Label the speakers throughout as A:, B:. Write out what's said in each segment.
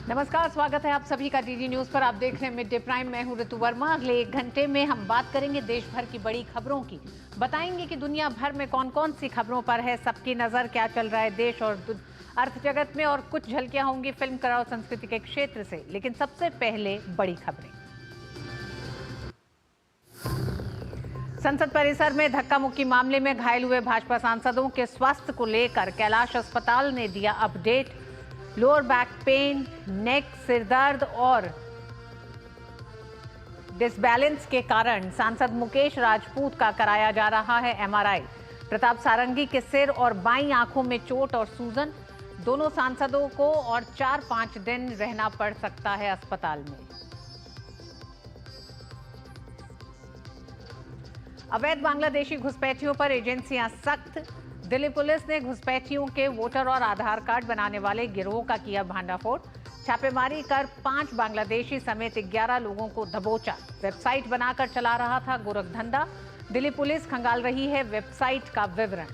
A: नमस्कार, स्वागत है आप सभी का डीडी न्यूज पर। आप देख रहे हैं मिड डे प्राइम। मैं हूं ऋतु वर्मा। अगले 1 घंटे में हम बात करेंगे देश भर की बड़ी खबरों की। बताएंगे कि दुनिया भर में कौन कौन सी खबरों पर है सबकी नजर, क्या चल रहा है देश और अर्थ जगत में, और कुछ झलकियां होंगी फिल्म कला और संस्कृति के क्षेत्र से। लेकिन सबसे पहले बड़ी खबरें। संसद परिसर में धक्का मुक्की मामले में घायल हुए भाजपा सांसदों के स्वास्थ्य को लेकर कैलाश अस्पताल ने दिया अपडेट। लोअर बैक पेन, नेक, सिरदर्द और डिसबैलेंस के कारण सांसद मुकेश राजपूत का कराया जा रहा है एमआरआई। प्रताप सारंगी के सिर और बाईं आंखों में चोट और सूजन। दोनों सांसदों को और 4-5 दिन रहना पड़ सकता है अस्पताल में। अवैध बांग्लादेशी घुसपैठियों पर एजेंसियां सख्त। दिल्ली पुलिस ने घुसपैठियों के वोटर और आधार कार्ड बनाने वाले गिरोह का किया भांडाफोड़। छापेमारी कर 5 बांग्लादेशी समेत 11 लोगों को दबोचा। वेबसाइट बनाकर चला रहा था गोरखधंधा। दिल्ली पुलिस खंगाल रही है वेबसाइट का विवरण।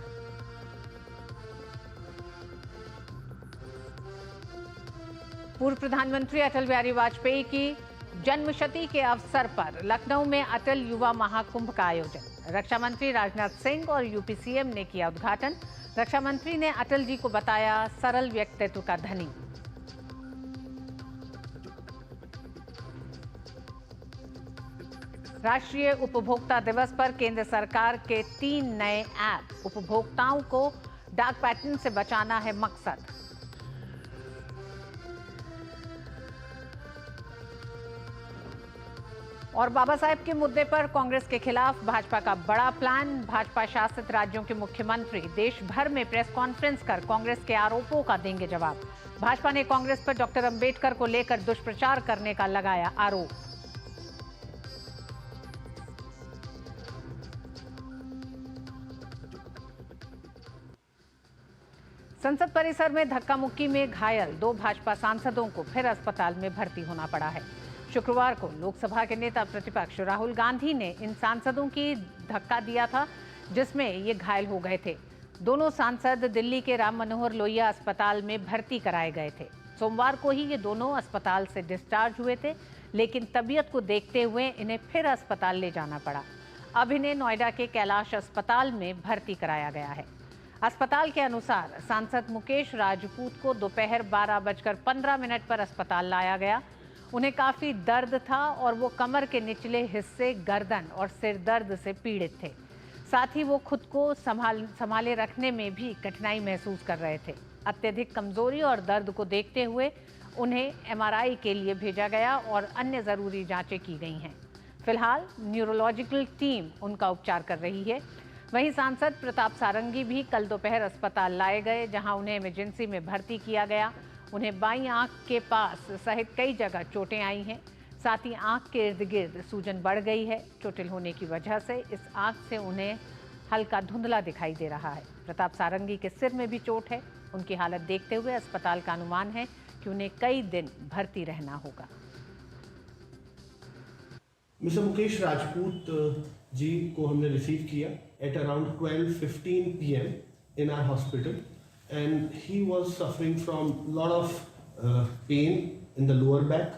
A: पूर्व प्रधानमंत्री अटल बिहारी वाजपेयी की जन्मशती के अवसर पर लखनऊ में अटल युवा महाकुंभ का आयोजन। रक्षा मंत्री राजनाथ सिंह और यूपी सीएम ने किया उद्घाटन। रक्षा मंत्री ने अटल जी को बताया सरल व्यक्तित्व का धनी। राष्ट्रीय उपभोक्ता दिवस पर केंद्र सरकार के 3 नए ऐप। उपभोक्ताओं को डार्क पैटर्न से बचाना है मकसद। और बाबा साहेब के मुद्दे पर कांग्रेस के खिलाफ भाजपा का बड़ा प्लान। भाजपा शासित राज्यों के मुख्यमंत्री देश भर में प्रेस कॉन्फ्रेंस कर कांग्रेस के आरोपों का देंगे जवाब। भाजपा ने कांग्रेस पर डॉक्टर अंबेडकर को लेकर दुष्प्रचार करने का लगाया आरोप। संसद परिसर में धक्का मुक्की में घायल 2 भाजपा सांसदों को फिर अस्पताल में भर्ती होना पड़ा है। शुक्रवार को लोकसभा के नेता प्रतिपक्ष राहुल गांधी ने इन सांसदों की धक्का दिया था, जिसमें ये घायल हो गए थे। दोनों सांसद दिल्ली के राम मनोहर लोहिया अस्पताल में भर्ती कराए गए थे। सोमवार को ही ये दोनों अस्पताल से डिस्चार्ज हुए थे, लेकिन तबीयत को देखते हुए इन्हें फिर अस्पताल ले जाना पड़ा। अब इन्हें नोएडा के कैलाश अस्पताल में भर्ती कराया गया है। अस्पताल के अनुसार सांसद मुकेश राजपूत को दोपहर 12:15 पर अस्पताल लाया गया। उन्हें काफी दर्द था और वो कमर के निचले हिस्से, गर्दन और सिर दर्द से पीड़ित थे। साथ ही वो खुद को संभाले रखने में भी कठिनाई महसूस कर रहे थे। अत्यधिक कमजोरी और दर्द को देखते हुए उन्हें एमआरआई के लिए भेजा गया और अन्य जरूरी जांचें की गई हैं। फिलहाल न्यूरोलॉजिकल टीम उनका उपचार कर रही है। वहीं सांसद प्रताप सारंगी भी कल दोपहर अस्पताल लाए गए, जहां उन्हें इमरजेंसी में भर्ती किया गया। उन्हें बाईं आंख के पास सहित कई जगह चोटें आई हैं। साथ ही आंख के इर्द गिर्द सूजन बढ़ गई है। चोटिल होने की वजह से इस आंख से उन्हें हल्का धुंधला दिखाई दे रहा है। प्रताप सारंगी के सिर में भी चोट है। उनकी हालत देखते हुए अस्पताल का अनुमान है कि उन्हें कई दिन भर्ती रहना होगा।
B: मिस्टर मुकेश राजपूत जी को हमने रिसीव किया at around 12:15 PM in our hospital, and he was suffering from lot of pain in the lower back,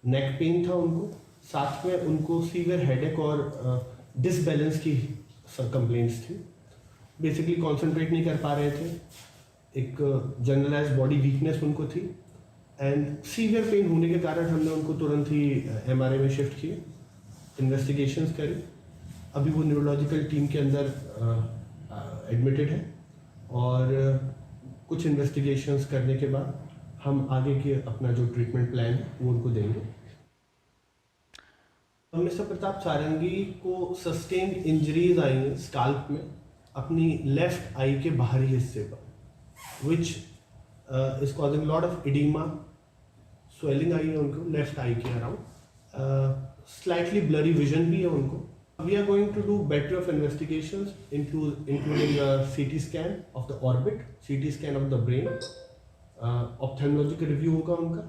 B: neck pain था उनको, साथ में उनको सीवियर हेडेक और डिसबैलेंस की कंप्लेंट्स थी। बेसिकली कॉन्सेंट्रेट नहीं कर पा रहे थे, एक जनरलाइज बॉडी वीकनेस उनको थी, एंड सीवियर पेन होने के कारण हमने उनको तुरंत ही एमआरआई में शिफ्ट किए, इन्वेस्टिगेशंस करी। अभी वो न्यूरोलॉजिकल टीम के अंदर एडमिटेड है और कुछ इन्वेस्टिगेशंस करने के बाद हम आगे के अपना जो ट्रीटमेंट प्लान है वो उनको देंगे। मिस्टर प्रताप सारंगी को सस्टेन्ड इंजरीज आई हैं स्काल्प में, अपनी लेफ्ट आई के बाहरी हिस्से पर, which is causing lot of oedema, swelling आई है उनको लेफ्ट आई के अराउंड, स्लाइटली ब्लरी विजन भी है उनको। We are going to do better of investigations including CT scan of the orbit, CT scan of the brain, ophthalmological review होगा उनका।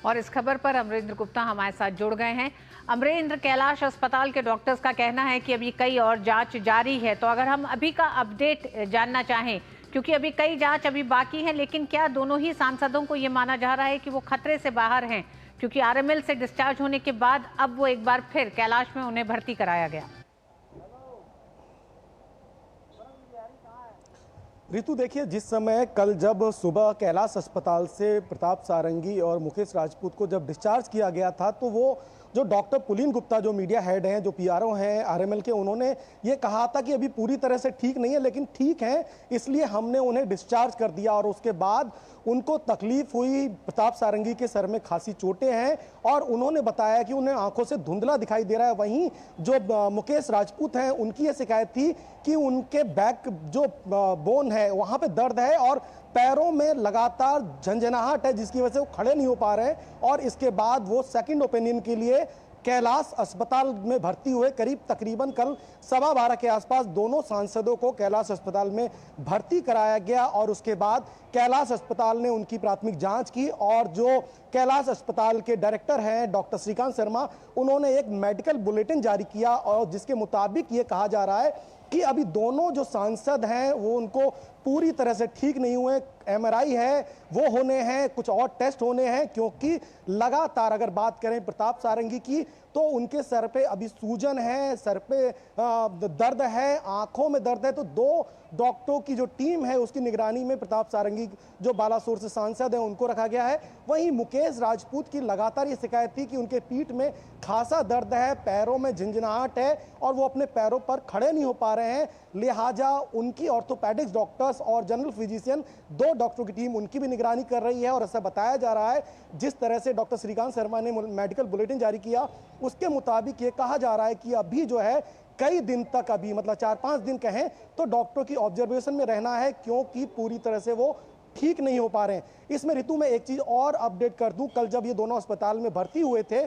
A: और इस खबर पर अमरेंद्र गुप्ता हमारे साथ जुड़ गए हैं। अमरेंद्र, कैलाश अस्पताल के डॉक्टर्स का कहना है कि अभी कई और जांच जारी है, तो अगर हम अभी का अपडेट जानना चाहें, क्योंकि अभी कई जांच अभी बाकी हैं, लेकिन क्या दोनों ही सांसदों को ये माना जा रहा है कि वो खतरे से बाहर हैं, क्योंकि आरएमएल से डिस्चार्ज होने के बाद अब वो एक बार फिर कैलाश में उन्हें भर्ती कराया गया?
C: रितु, देखिए, जिस समय कल जब सुबह कैलाश अस्पताल से प्रताप सारंगी और मुकेश राजपूत को जब डिस्चार्ज किया गया था, तो वो जो डॉक्टर पुलीन गुप्ता, जो मीडिया हेड हैं, जो पीआरओ हैं आरएमएल के, उन्होंने ये कहा था कि अभी पूरी तरह से ठीक नहीं है, लेकिन ठीक है इसलिए हमने उन्हें डिस्चार्ज कर दिया। और उसके बाद उनको तकलीफ हुई, प्रताप सारंगी के सर में खासी चोटें हैं और उन्होंने बताया कि उन्हें आंखों से धुंधला दिखाई दे रहा है। वहीं जो मुकेश राजपूत हैं, उनकी ये शिकायत थी कि उनके बैक जो बोन है वहाँ पे दर्द है और पैरों में लगातार झंझनाहट है, जिसकी वजह से वो खड़े नहीं हो पा रहे हैं। और इसके बाद वो सेकंड ओपिनियन के लिए कैलाश अस्पताल में भर्ती हुए। तकरीबन कल 12:15 के आसपास दोनों सांसदों को कैलाश अस्पताल में भर्ती कराया गया और उसके बाद कैलाश अस्पताल ने उनकी प्राथमिक जांच की और जो कैलाश अस्पताल के डायरेक्टर हैं डॉक्टर श्रीकांत शर्मा, उन्होंने एक मेडिकल बुलेटिन जारी किया और जिसके मुताबिक ये कहा जा रहा है कि अभी दोनों जो सांसद हैं वो उनको पूरी तरह से ठीक नहीं हुए। एमआरआई है वो होने हैं, कुछ और टेस्ट होने हैं, क्योंकि लगातार अगर बात करें प्रताप सारंगी की तो उनके सर पे अभी सूजन है, सर पे दर्द है, आंखों में दर्द है। तो 2 डॉक्टरों की जो टीम है उसकी निगरानी में प्रताप सारंगी जो बालासोर से सांसद हैं उनको रखा गया है। वहीं मुकेश राजपूत की लगातार ये शिकायत थी कि उनके पीठ में खासा दर्द है, पैरों में झंझनाहट है और वो अपने पैरों पर खड़े नहीं हो पा रहे हैं। लिहाजा उनकी ऑर्थोपेडिक्स डॉक्टर्स और जनरल फिजिशियन 2 डॉक्टरों की टीम उनकी भी निगरानी कर रही है। और ऐसा बताया जा रहा है, जिस तरह से डॉक्टर श्रीकांत शर्मा ने मेडिकल बुलेटिन जारी किया उसके मुताबिक ये कहा जा रहा है कि अभी जो है कई दिन तक, अभी मतलब 4-5 दिन कहें तो डॉक्टरों की ऑब्जर्वेशन में रहना है, क्योंकि पूरी तरह से वो ठीक नहीं हो पा रहे हैं। इसमें रितु में एक चीज और अपडेट कर दूं, कल जब ये दोनों अस्पताल में भर्ती हुए थे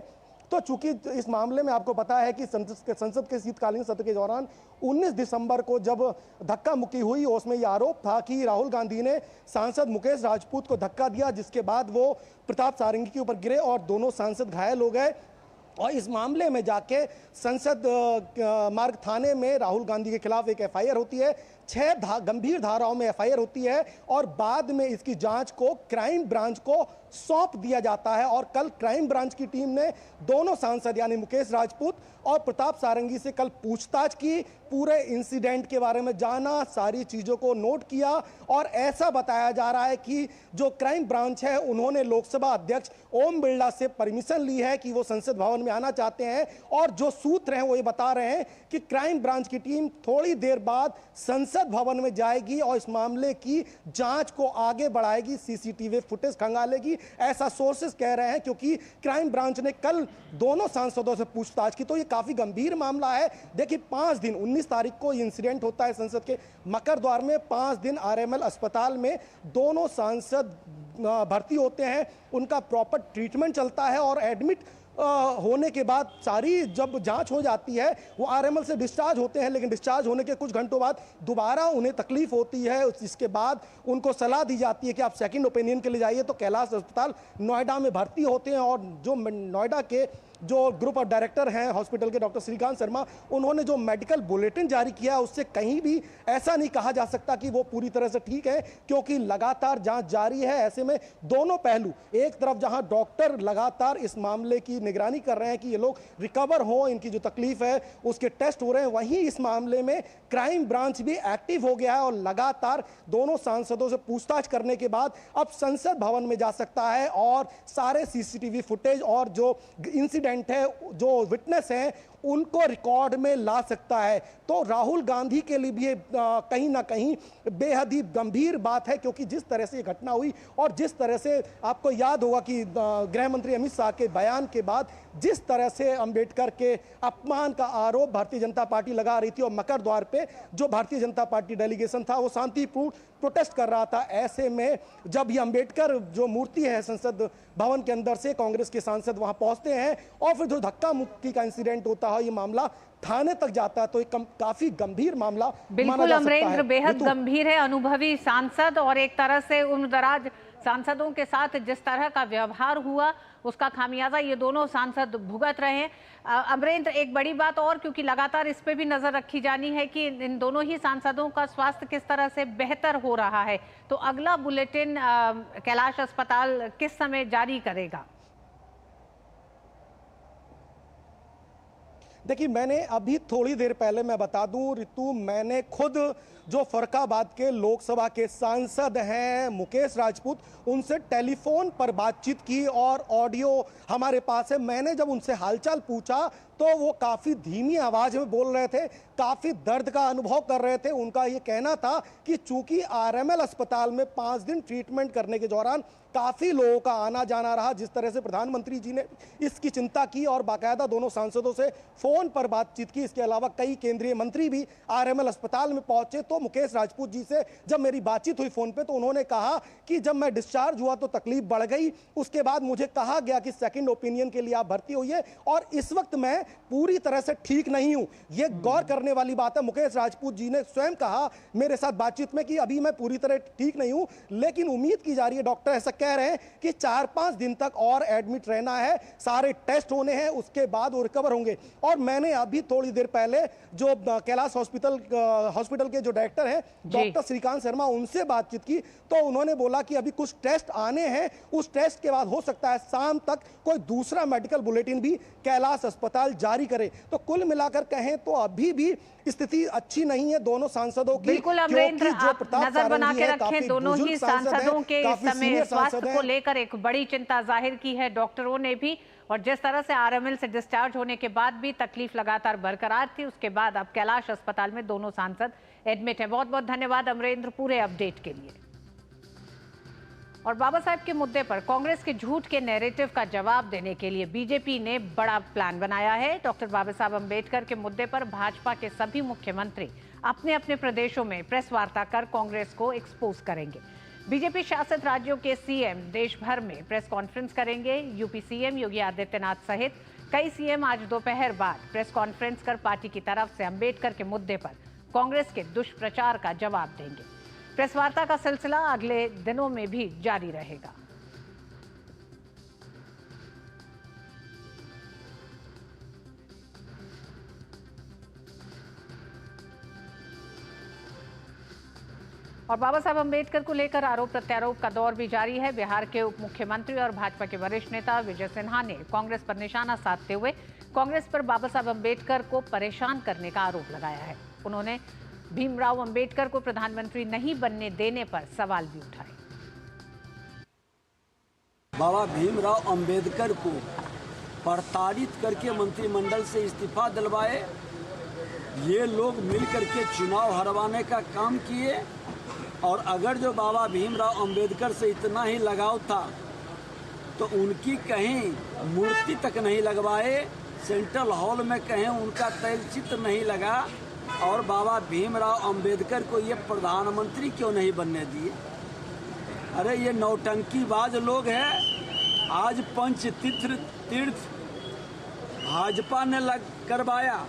C: तो चूंकि इस मामले में आपको पता है कि संसद के शीतकालीन सत्र के दौरान 19 दिसंबर को जब धक्का मुक्की हुई, उसमें यह आरोप था कि राहुल गांधी ने सांसद मुकेश राजपूत को धक्का दिया, जिसके बाद वो प्रताप सारंगी के ऊपर गिरे और दोनों सांसद घायल हो गए। और इस मामले में जाके संसद मार्ग थाने में राहुल गांधी के खिलाफ एक एफआईआर होती है, 6 गंभीर धाराओं में एफआईआर होती है और बाद में इसकी जांच को क्राइम ब्रांच को सौंप दिया जाता है। और कल क्राइम ब्रांच की टीम ने दोनों सांसद यानी मुकेश राजपूत और प्रताप सारंगी से कल पूछताछ की, पूरे इंसिडेंट के बारे में जाना, सारी चीज़ों को नोट किया और ऐसा बताया जा रहा है कि जो क्राइम ब्रांच है उन्होंने लोकसभा अध्यक्ष ओम बिरला से परमिशन ली है कि वो संसद भवन में आना चाहते हैं। और जो सूत्र हैं वो ये बता रहे हैं कि क्राइम ब्रांच की टीम थोड़ी देर बाद संसद भवन में जाएगी और इस मामले की जांच को आगे बढ़ाएगी, सीसीटीवी फुटेज खंगालेगी, ऐसा सोर्सेस कह रहे हैं। क्योंकि क्राइम ब्रांच ने कल दोनों सांसदों से पूछताछ की तो ये काफी गंभीर मामला है। देखिए 5 दिन 19 तारीख को ये इंसिडेंट होता है संसद के मकर द्वार में, 5 दिन आरएमएल अस्पताल में दोनों सांसद भर्ती होते हैं, उनका प्रॉपर ट्रीटमेंट चलता है और एडमिट होने के बाद सारी जब जांच हो जाती है वो आरएमएल से डिस्चार्ज होते हैं। लेकिन डिस्चार्ज होने के कुछ घंटों बाद दोबारा उन्हें तकलीफ होती है, इसके बाद उनको सलाह दी जाती है कि आप सेकंड ओपिनियन के लिए जाइए। तो कैलाश अस्पताल नोएडा में भर्ती होते हैं और जो नोएडा के जो ग्रुप ऑफ डायरेक्टर हैं हॉस्पिटल के डॉक्टर श्रीकांत शर्मा, उन्होंने जो मेडिकल बुलेटिन जारी किया उससे कहीं भी ऐसा नहीं कहा जा सकता कि वो पूरी तरह से ठीक है, क्योंकि लगातार जांच जारी है। ऐसे में दोनों पहलू, एक तरफ जहां डॉक्टर लगातार इस मामले की निगरानी कर रहे हैं कि ये लोग रिकवर हो, इनकी जो तकलीफ है उसके टेस्ट हो रहे हैं, वहीं इस मामले में क्राइम ब्रांच भी एक्टिव हो गया है और लगातार दोनों सांसदों से पूछताछ करने के बाद अब संसद भवन में जा सकता है और सारे सीसीटीवी फुटेज और जो इंसिडेंट है, जो विटनेस हैं, उनको रिकॉर्ड में ला सकता है। तो राहुल गांधी के लिए भी ये कहीं ना कहीं बेहद ही गंभीर बात है, क्योंकि जिस तरह से ये घटना हुई और जिस तरह से आपको याद होगा कि गृह मंत्री अमित शाह के बयान के बाद जिस तरह से अंबेडकर के अपमान का आरोप भारतीय जनता पार्टी लगा रही थी और मकर द्वार पे जो भारतीय जनता पार्टी डेलीगेशन था वो शांतिपूर्ण प्रोटेस्ट कर रहा था, ऐसे में जब ये अंबेडकर जो मूर्ति है संसद भवन के अंदर से कांग्रेस के सांसद वहां पहुंचते हैं और फिर जो धक्का मुक्की का इंसिडेंट होता है, ये मामला थाने तक जाता है, तो एक काफी गंभीर मामला
A: बिल्कुल अमरेंद्र, बेहद गंभीर है। अनुभवी सांसद और एक तरह से उम्रदराज सांसदों के साथ जिस तरह का व्यवहार हुआ उसका खामियाजा ये दोनों सांसद भुगत रहे हैं। अमरेंद्र, एक बड़ी बात और, क्योंकि लगातार इस पे भी नजर रखी जानी है कि इन दोनों ही सांसदों का स्वास्थ्य किस तरह से बेहतर हो रहा है, तो अगला बुलेटिन कैलाश अस्पताल किस समय जारी करेगा?
C: देखिए, मैंने अभी थोड़ी देर पहले, मैं बता दूं ऋतु, मैंने खुद जो फरक्काबाद के लोकसभा के सांसद हैं मुकेश राजपूत, उनसे टेलीफोन पर बातचीत की और ऑडियो हमारे पास है। मैंने जब उनसे हालचाल पूछा तो वो काफ़ी धीमी आवाज़ में बोल रहे थे, काफ़ी दर्द का अनुभव कर रहे थे। उनका ये कहना था कि चूंकि आरएमएल अस्पताल में 5 दिन ट्रीटमेंट करने के दौरान काफ़ी लोगों का आना जाना रहा, जिस तरह से प्रधानमंत्री जी ने इसकी चिंता की और बाकायदा दोनों सांसदों से फ़ोन पर बातचीत की। इसके अलावा कई केंद्रीय मंत्री भी आरएमएल अस्पताल में पहुंचे। तो मुकेश राजपूत जी से जब मेरी बातचीत हुई फ़ोन पे, तो उन्होंने कहा कि जब मैं डिस्चार्ज हुआ तो तकलीफ बढ़ गई, उसके बाद मुझे कहा गया कि सेकेंड ओपिनियन के लिए आप भर्ती होइए और इस वक्त मैं पूरी तरह से ठीक नहीं हूं। यह गौर करने वाली बात है। मुकेश राजपूत जी ने स्वयं कहा मेरे साथ बातचीत में कि अभी मैं पूरी तरह ठीक नहीं हूं, लेकिन उम्मीद की जा रही है, डॉक्टर ऐसा कह रहे हैं कि 4-5 दिन तक और एडमिट रहना है, सारे टेस्ट होने हैं, उसके बाद वो रिकवर होंगे। और मैंने अभी थोड़ी देर पहले जो कैलाश हॉस्पिटल के जो डायरेक्टर हैं डॉक्टर श्रीकांत शर्मा, उनसे बातचीत की तो उन्होंने बोला कि अभी कुछ टेस्ट आने हैं, उस टेस्ट के बाद हो सकता है शाम तक कोई दूसरा मेडिकल बुलेटिन भी कैलाश अस्पताल जारी करे। तो कुल मिलाकर कहें तो अभी भी स्थिति अच्छी नहीं है दोनों सांसदों की।
A: बिल्कुल अमरेंद्र, आप नजर बना के रखें, दोनों ही सांसदों के इस समय स्वास्थ्य को लेकर एक बड़ी चिंता जाहिर की है डॉक्टरों ने भी, और जिस तरह से आरएमएल से डिस्चार्ज होने के बाद भी तकलीफ लगातार बरकरार थी, उसके बाद अब कैलाश अस्पताल में दोनों सांसद एडमिट हैं। बहुत बहुत धन्यवाद अमरेंद्र पूरे अपडेट के लिए। और बाबा साहब के मुद्दे पर कांग्रेस के झूठ के नैरेटिव का जवाब देने के लिए बीजेपी ने बड़ा प्लान बनाया है। डॉक्टर बाबा साहब अंबेडकर के मुद्दे पर भाजपा के सभी मुख्यमंत्री अपने अपने प्रदेशों में प्रेस वार्ता कर कांग्रेस को एक्सपोज करेंगे। बीजेपी शासित राज्यों के सीएम देश भर में प्रेस कॉन्फ्रेंस करेंगे। यूपी सीएम योगी आदित्यनाथ सहित कई सीएम आज दोपहर बाद प्रेस कॉन्फ्रेंस कर पार्टी की तरफ से अंबेडकर के मुद्दे पर कांग्रेस के दुष्प्रचार का जवाब देंगे। प्रेस वार्ता का सिलसिला अगले दिनों में भी जारी रहेगा। और बाबा साहब अंबेडकर को लेकर आरोप प्रत्यारोप का दौर भी जारी है। बिहार के उप मुख्यमंत्री और भाजपा के वरिष्ठ नेता विजय सिन्हा ने कांग्रेस पर निशाना साधते हुए कांग्रेस पर बाबा साहब अंबेडकर को परेशान करने का आरोप लगाया है। उन्होंने भीमराव अंबेडकर को प्रधानमंत्री नहीं बनने देने पर सवाल भी उठाए।
D: बाबा भीमराव अंबेडकर को प्रताड़ित करके मंत्रिमंडल से इस्तीफा दिलवाए, ये लोग मिलकर के चुनाव हरवाने का काम किए। और अगर जो बाबा भीमराव अंबेडकर से इतना ही लगाव था तो उनकी कहीं मूर्ति तक नहीं लगवाए, सेंट्रल हॉल में कहीं उनका तैलचित्र नहीं लगा, और बाबा भीमराव अंबेडकर को ये प्रधानमंत्री क्यों नहीं बनने दिए। अरे ये नौटंकीबाज लोग हैं। आज पंचतीर्थ भाजपा ने करवाया,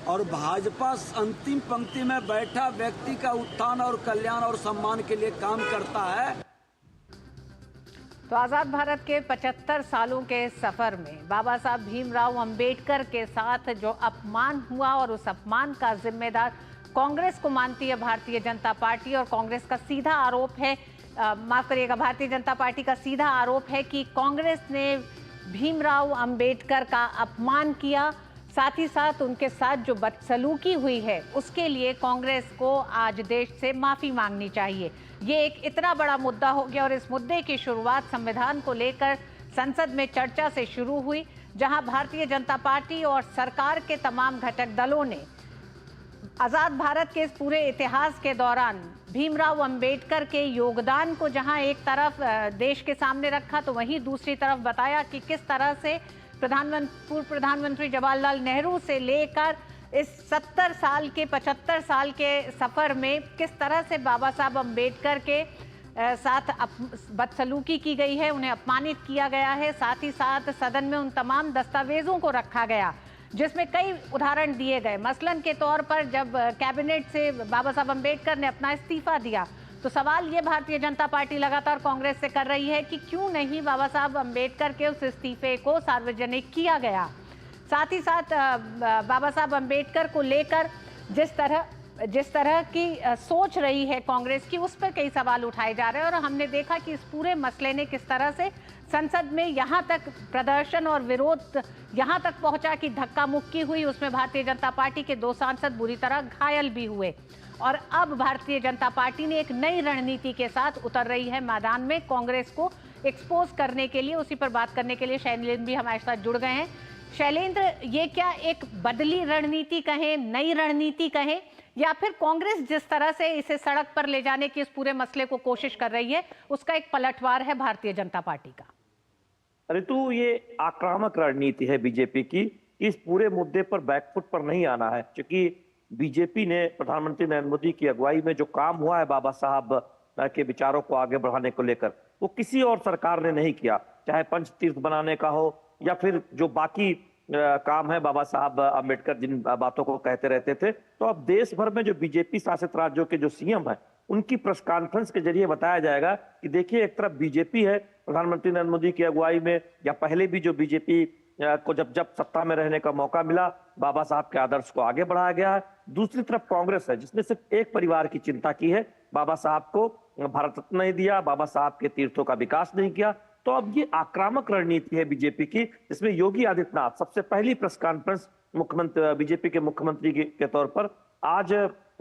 D: और भाजपा अंतिम पंक्ति में बैठा व्यक्ति का उत्थान और कल्याण और सम्मान के लिए काम करता है।
A: तो आजाद भारत के 75 सालों के सफर में बाबा साहब भीमराव अंबेडकर के साथ जो अपमान हुआ, और उस अपमान का जिम्मेदार कांग्रेस को मानती है भारतीय जनता पार्टी। और कांग्रेस का सीधा आरोप है, माफ करिएगा, भारतीय जनता पार्टी का सीधा आरोप है कि कांग्रेस ने भीमराव अंबेडकर का अपमान किया, साथ ही साथ उनके साथ जो बदसलूकी हुई है उसके लिए कांग्रेस को आज देश से माफी मांगनी चाहिए। ये एक इतना बड़ा मुद्दा हो गया, और इस मुद्दे की शुरुआत संविधान को लेकर संसद में चर्चा से शुरू हुई, जहां भारतीय जनता पार्टी और सरकार के तमाम घटक दलों ने आजाद भारत के इस पूरे इतिहास के दौरान भीमराव अंबेडकर के योगदान को जहां एक तरफ देश के सामने रखा, तो वहीं दूसरी तरफ बताया कि किस तरह से पूर्व प्रधानमंत्री जवाहरलाल नेहरू से लेकर इस 70 साल के 75 साल के सफर में किस तरह से बाबा साहब अंबेडकर के साथ बदसलूकी की गई है, उन्हें अपमानित किया गया है। साथ ही साथ सदन में उन तमाम दस्तावेजों को रखा गया जिसमें कई उदाहरण दिए गए। मसलन के तौर पर जब कैबिनेट से बाबा साहब अंबेडकर ने अपना इस्तीफा दिया तो सवाल ये भारतीय जनता पार्टी लगातार कांग्रेस से कर रही है कि क्यों नहीं बाबा साहब अंबेडकर के उस इस्तीफे को सार्वजनिक किया गया। साथ ही साथ बाबा साहब अंबेडकर को लेकर जिस तरह की सोच रही है कांग्रेस की, उस पर कई सवाल उठाए जा रहे हैं। और हमने देखा कि इस पूरे मसले ने किस तरह से संसद में यहाँ तक प्रदर्शन और विरोध यहाँ तक पहुंचा कि धक्का मुक्की हुई। उसमें भारतीय जनता पार्टी के 2 सांसद बुरी तरह घायल भी हुए। और अब भारतीय जनता पार्टी ने एक नई रणनीति के साथ उतर रही है मैदान में कांग्रेस को एक्सपोज करने के लिए। उसी पर बात करने के लिए शैलेंद्र भी हमारे साथ जुड़ गए हैं। शैलेंद्र, ये क्या एक बदली रणनीति कहें, नई रणनीति कहें, या फिर कांग्रेस जिस तरह से इसे सड़क पर ले जाने की इस पूरे मसले को कोशिश कर रही है उसका एक पलटवार है भारतीय जनता पार्टी का?
E: ऋतु, ये आक्रामक रणनीति है बीजेपी की। इस पूरे मुद्दे पर बैकफुट पर नहीं आना है, क्योंकि बीजेपी ने प्रधानमंत्री नरेंद्र मोदी की अगुवाई में जो काम हुआ है बाबा साहब के विचारों को आगे बढ़ाने को लेकर, वो किसी और सरकार ने नहीं किया। चाहे पंचतीर्थ बनाने का हो या फिर जो बाकी काम है, बाबा साहब अम्बेडकर जिन बातों को कहते रहते थे। तो अब देश भर में जो बीजेपी शासित राज्यों के जो सीएम है, उनकी प्रेस कॉन्फ्रेंस के जरिए बताया जाएगा कि देखिए, एक तरफ बीजेपी है प्रधानमंत्री नरेंद्र मोदी की अगुवाई में, या पहले भी जो बीजेपी को जब सत्ता में रहने का मौका मिला, बाबा साहब के आदर्श को आगे बढ़ाया गया है। दूसरी तरफ कांग्रेस है, जिसने सिर्फ एक परिवार की चिंता की है, बाबा साहब को भारत रत्न नहीं दिया, बाबा साहब के तीर्थों का विकास नहीं किया। तो अब ये आक्रामक रणनीति है बीजेपी की, जिसमें योगी आदित्यनाथ सबसे पहली प्रेस कॉन्फ्रेंस बीजेपी के मुख्यमंत्री के तौर पर आज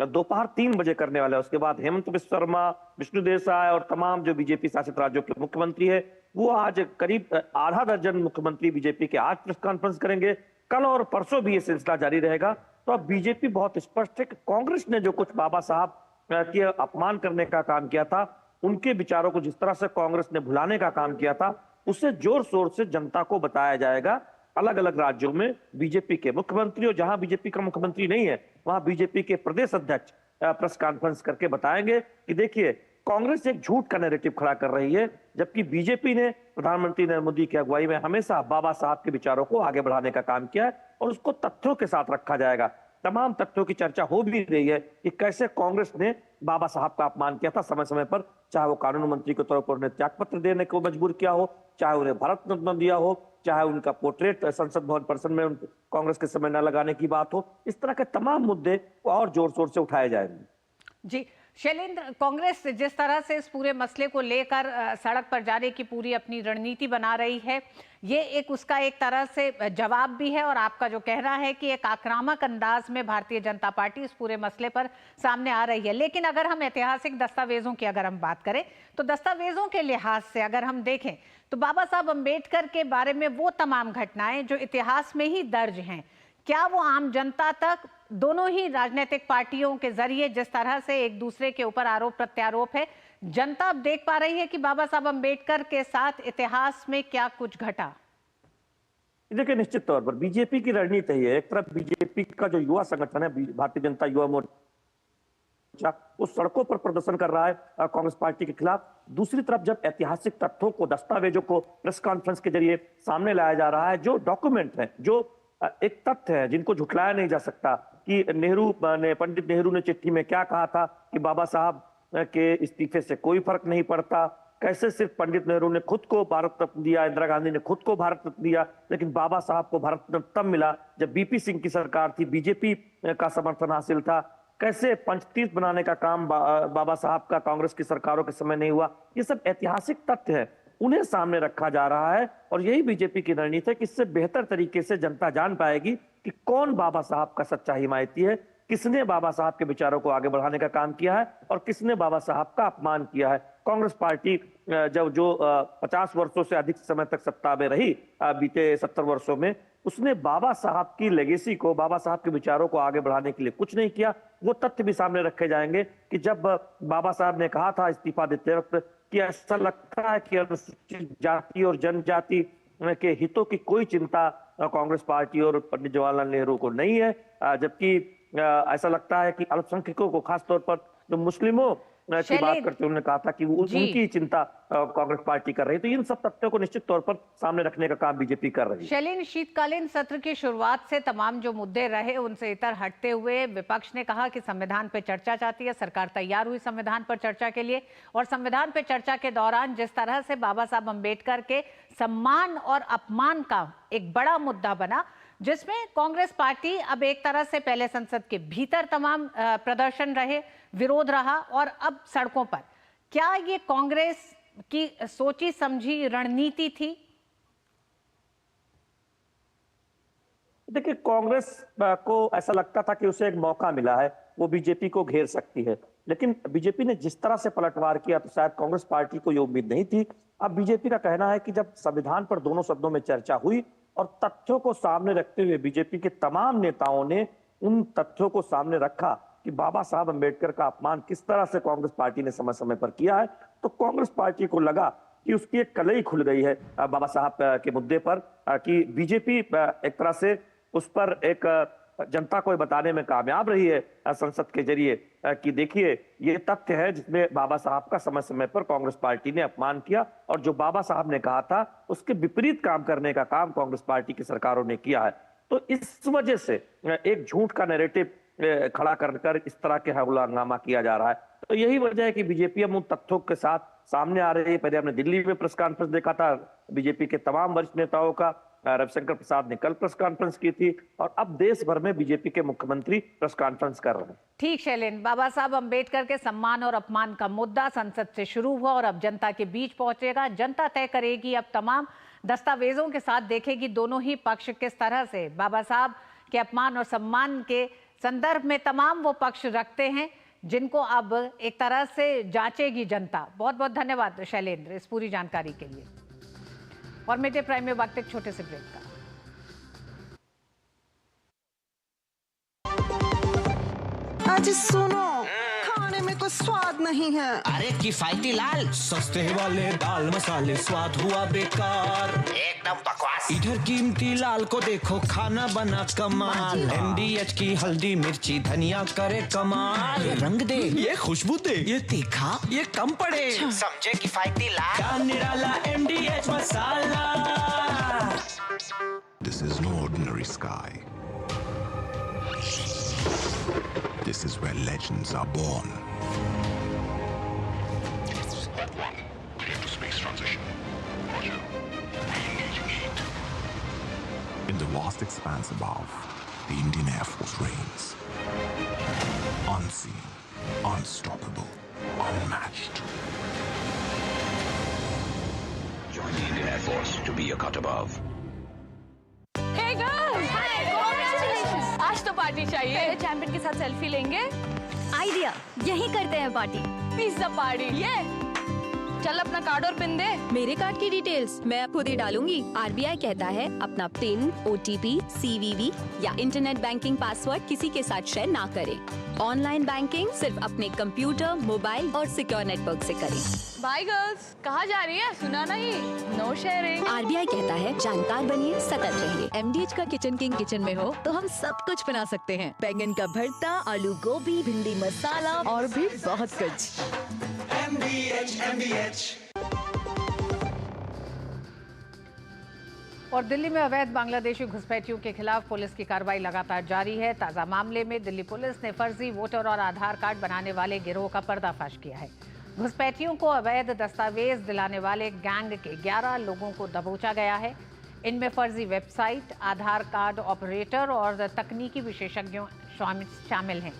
E: दोपहर 3 बजे करने वाले हैं। उसके बाद हेमंत बिस्वा शर्मा, विष्णुदेव साय और तमाम जो बीजेपी शासित राज्यों के मुख्यमंत्री है, वो आज करीब आधा दर्जन मुख्यमंत्री बीजेपी के आज प्रेस कॉन्फ्रेंस करेंगे। कल और परसों भी ये सिलसिला जारी रहेगा। तो अब बीजेपी बहुत स्पष्ट है कि कांग्रेस ने जो कुछ बाबा साहब के अपमान करने का काम किया था, उनके विचारों को जिस तरह से कांग्रेस ने भुलाने का काम किया था, उसे जोर शोर से जनता को बताया जाएगा। अलग अलग राज्यों में बीजेपी के मुख्यमंत्री, और जहां बीजेपी का मुख्यमंत्री नहीं है वहां बीजेपी के प्रदेश अध्यक्ष प्रेस कॉन्फ्रेंस करके बताएंगे कि देखिए, कांग्रेस एक झूठ का नैरेटिव खड़ा कर रही है, जबकि बीजेपी ने प्रधानमंत्री नरेंद्र मोदी की अगुवाई में हमेशा बाबा साहब के विचारों को आगे बढ़ाने का काम किया है, और उसको तथ्यों के साथ रखा जाएगा। तमाम तथ्यों की चर्चा हो भी रही है कि कैसे कांग्रेस ने बाबा साहब का अपमान किया था समय समय पर, चाहे वो कानून मंत्री के तौर पर उन्हें त्यागपत्र देने को मजबूर किया हो, चाहे उन्हें भारत रत्न दिया हो, चाहे उनका पोर्ट्रेट संसद भवन परिसर में कांग्रेस के समय न लगाने की बात हो। इस तरह के तमाम मुद्दे और जोर शोर से उठाए जाएंगे।
A: जी शैलेंद्र, कांग्रेस जिस तरह से इस पूरे मसले को लेकर सड़क पर जाने की पूरी अपनी रणनीति बना रही है, ये उसका एक तरह से जवाब भी है, और आपका जो कहना है कि एक आक्रामक अंदाज में भारतीय जनता पार्टी इस पूरे मसले पर सामने आ रही है। लेकिन अगर हम ऐतिहासिक दस्तावेजों की अगर हम बात करें, तो दस्तावेजों के लिहाज से अगर हम देखें तो बाबा साहब अम्बेडकर के बारे में वो तमाम घटनाएं जो इतिहास में ही दर्ज हैं, क्या वो आम जनता तक दोनों ही राजनीतिक पार्टियों के जरिए जिस तरह से एक दूसरे के ऊपर आरोप प्रत्यारोप है, जनता अब देख पा रही है कि बाबा साहब अम्बेडकर के साथ इतिहास में क्या कुछ घटा?
E: देखिए, निश्चित तौर पर बीजेपी की रणनीति है। एक तरफ बीजेपी का जो युवा संगठन है, भारतीय जनता युवा मोर्चा, वो सड़कों पर प्रदर्शन कर रहा है कांग्रेस पार्टी के खिलाफ। दूसरी तरफ जब ऐतिहासिक तथ्यों को, दस्तावेजों को प्रेस कॉन्फ्रेंस के जरिए सामने लाया जा रहा है, जो डॉक्यूमेंट है, जो एक तथ्य है जिनको झुठलाया नहीं जा सकता, कि पंडित नेहरू ने चिट्ठी में क्या कहा था कि बाबा साहब के इस्तीफे से कोई फर्क नहीं पड़ता, कैसे सिर्फ पंडित नेहरू ने खुद को भारत रत्न दिया, इंदिरा गांधी ने खुद को भारत रत्न दिया, लेकिन बाबा साहब को भारत रत्न तब मिला जब बीपी सिंह की सरकार थी, बीजेपी का समर्थन हासिल था, कैसे पंचतीर्थ बनाने का काम बाबा साहब का कांग्रेस की सरकारों के समय नहीं हुआ। ये सब ऐतिहासिक तथ्य है, उन्हें सामने रखा जा रहा है, और यही बीजेपी की रणनीति है कि इससे बेहतर तरीके से जनता जान पाएगी कि कौन बाबा साहब का सच्चा हिमायती है, किसने बाबा साहब के विचारों को आगे बढ़ाने का काम किया है और किसने बाबा साहब का अपमान किया है। कांग्रेस पार्टी जो 50 वर्षों से अधिक समय तक सत्ता में रही, बीते 70 वर्षों में, उसने बाबा साहब की लेगेसी को, बाबा साहब के विचारों को आगे बढ़ाने के लिए कुछ नहीं किया। वो तथ्य भी सामने रखे जाएंगे कि जब बाबा साहब ने कहा था इस्तीफा देते वक्त कि ऐसा लगता है कि अनुसूचित जाति और जनजाति के हितों की कोई चिंता कांग्रेस पार्टी और पंडित जवाहरलाल नेहरू को नहीं है, जबकि ऐसा लगता है कि अल्पसंख्यकों को, खासतौर पर जो मुस्लिमों की बात करते हुए उन्होंने कहा था कि उनकी चिंता कांग्रेस पार्टी कर रही है। तो इन सब तथ्यों को निश्चित तौर पर सामने रखने का काम बीजेपी कर रही है।
A: शैलेंद्र, शीतकालीन सत्र की शुरुआत से तमाम जो मुद्दे रहे उनसे इतर हटते हुए विपक्ष ने कहा कि संविधान पर चर्चा चाहती है, सरकार तैयार हुई संविधान पर चर्चा के लिए, और संविधान पर चर्चा के दौरान जिस तरह से बाबा साहब अम्बेडकर के सम्मान और अपमान का एक बड़ा मुद्दा बना, जिसमें कांग्रेस पार्टी अब एक तरह से पहले संसद के भीतर तमाम प्रदर्शन रहे, विरोध रहा, और अब सड़कों पर। क्या ये कांग्रेस की सोची समझी रणनीति थी?
E: देखिए, कांग्रेस को ऐसा लगता था कि उसे एक मौका मिला है, वो बीजेपी को घेर सकती है, लेकिन बीजेपी ने जिस तरह से पलटवार किया तो शायद कांग्रेस पार्टी को ये उम्मीद नहीं थी। अब बीजेपी का कहना है कि जब संविधान पर दोनों सदनों में चर्चा हुई और तथ्यों को सामने रखते हुए बीजेपी के तमाम नेताओं ने उन तथ्यों को सामने रखा कि बाबा साहब अम्बेडकर का अपमान किस तरह से कांग्रेस पार्टी ने समय समय पर किया है, तो कांग्रेस पार्टी को लगा कि उसकी एक कलई खुल गई है बाबा साहब के मुद्दे पर, कि बीजेपी एक तरह से उस पर एक जनता को बताने में कामयाब रही है संसद के जरिए कि देखिए ये तथ्य है जिसमें बाबा साहब का समय समय पर कांग्रेस पार्टी ने अपमान किया, और जो बाबा साहब ने कहा था उसके विपरीत काम करने का काम कांग्रेस पार्टी की सरकारों ने किया है। तो इस वजह से एक झूठ का नैरेटिव खड़ा कर इस तरह के हंगामा किया जा रहा है। तो यही वजह है कि बीजेपी अब उन तथ्यों के साथ सामने आ रही है। पहले हमने दिल्ली में प्रेस कॉन्फ्रेंस देखा था बीजेपी के तमाम वरिष्ठ नेताओं का, रविशंकर प्रसाद ने कल प्रेस कॉन्फ्रेंस की थी, और अब देश भर में बीजेपी के मुख्यमंत्री प्रेस कॉन्फ्रेंस कर रहे हैं।
A: ठीक शैलेंद्र, बाबा साहब अम्बेडकर के सम्मान और अपमान का मुद्दा संसद से शुरू हुआ और अब जनता के बीच पहुंचेगा। जनता तय करेगी, अब तमाम दस्तावेजों के साथ देखेगी दोनों ही पक्ष किस तरह से बाबा साहब के अपमान और सम्मान के संदर्भ में तमाम वो पक्ष रखते हैं जिनको अब एक तरह से जांचेगी जनता। बहुत बहुत धन्यवाद शैलेंद्र इस पूरी जानकारी के लिए। और मीडिया प्राइम में वक्त एक छोटे से ब्रेक का।
F: आज सुनो, खाने में कोई स्वाद नहीं है।
G: अरे किफायती लाल सस्ते वाले दाल मसाले स्वाद हुआ बेकार, एकदम बकवास। इधर कीमती लाल को देखो खाना बना कमाल, MDH की हल्दी मिर्ची धनिया करे कमाल। ये रंग दे, ये खुशबू दे, ये तीखा, ये कम पड़े, समझे किफायती लाल का निराला MDH masala.
H: This is no ordinary sky. This is where legends are born. Step 1. Clear to space transition. Roger. Re-engaging heat. In the vast expanse above, the Indian Air Force reigns. Unseen, unstoppable, unmatched. Join the Indian Air Force to be a cut above.
I: Hey girls! Hi! Congratulations! आज तो party चाहिए। Champion के साथ selfie लेंगे।
J: Idea, यही करते हैं party.
I: Pizza party. ये चल अपना कार्ड और पिन दे।
J: मेरे कार्ड की डिटेल्स मैं खुद ही डालूंगी। RBI कहता है अपना पिन, OTP, CVV या इंटरनेट बैंकिंग पासवर्ड किसी के साथ शेयर ना करें। ऑनलाइन बैंकिंग सिर्फ अपने कंप्यूटर, मोबाइल और सिक्योर नेटवर्क से करें।
I: बाय गर्ल्स, कहाँ जा रही है? सुना नहीं, नो शेयरिंग।
J: RBI कहता है जानकार बनिए, सतर्क रहिए। MDH का किचन किंग किचन में हो तो हम सब कुछ बना सकते हैं। बैंगन का भरता, आलू गोभी, भिंडी मसाला और भी बहुत कुछ।
G: MDH।
A: और दिल्ली में अवैध बांग्लादेशी घुसपैठियों के खिलाफ पुलिस की कार्रवाई लगातार जारी है। ताज़ा मामले में दिल्ली पुलिस ने फर्जी वोटर और आधार कार्ड बनाने वाले गिरोह का पर्दाफाश किया है। घुसपैठियों को अवैध दस्तावेज दिलाने वाले गैंग के 11 लोगों को दबोचा गया है। इनमें फर्जी वेबसाइट, आधार कार्ड ऑपरेटर और तकनीकी विशेषज्ञों शामिल हैं।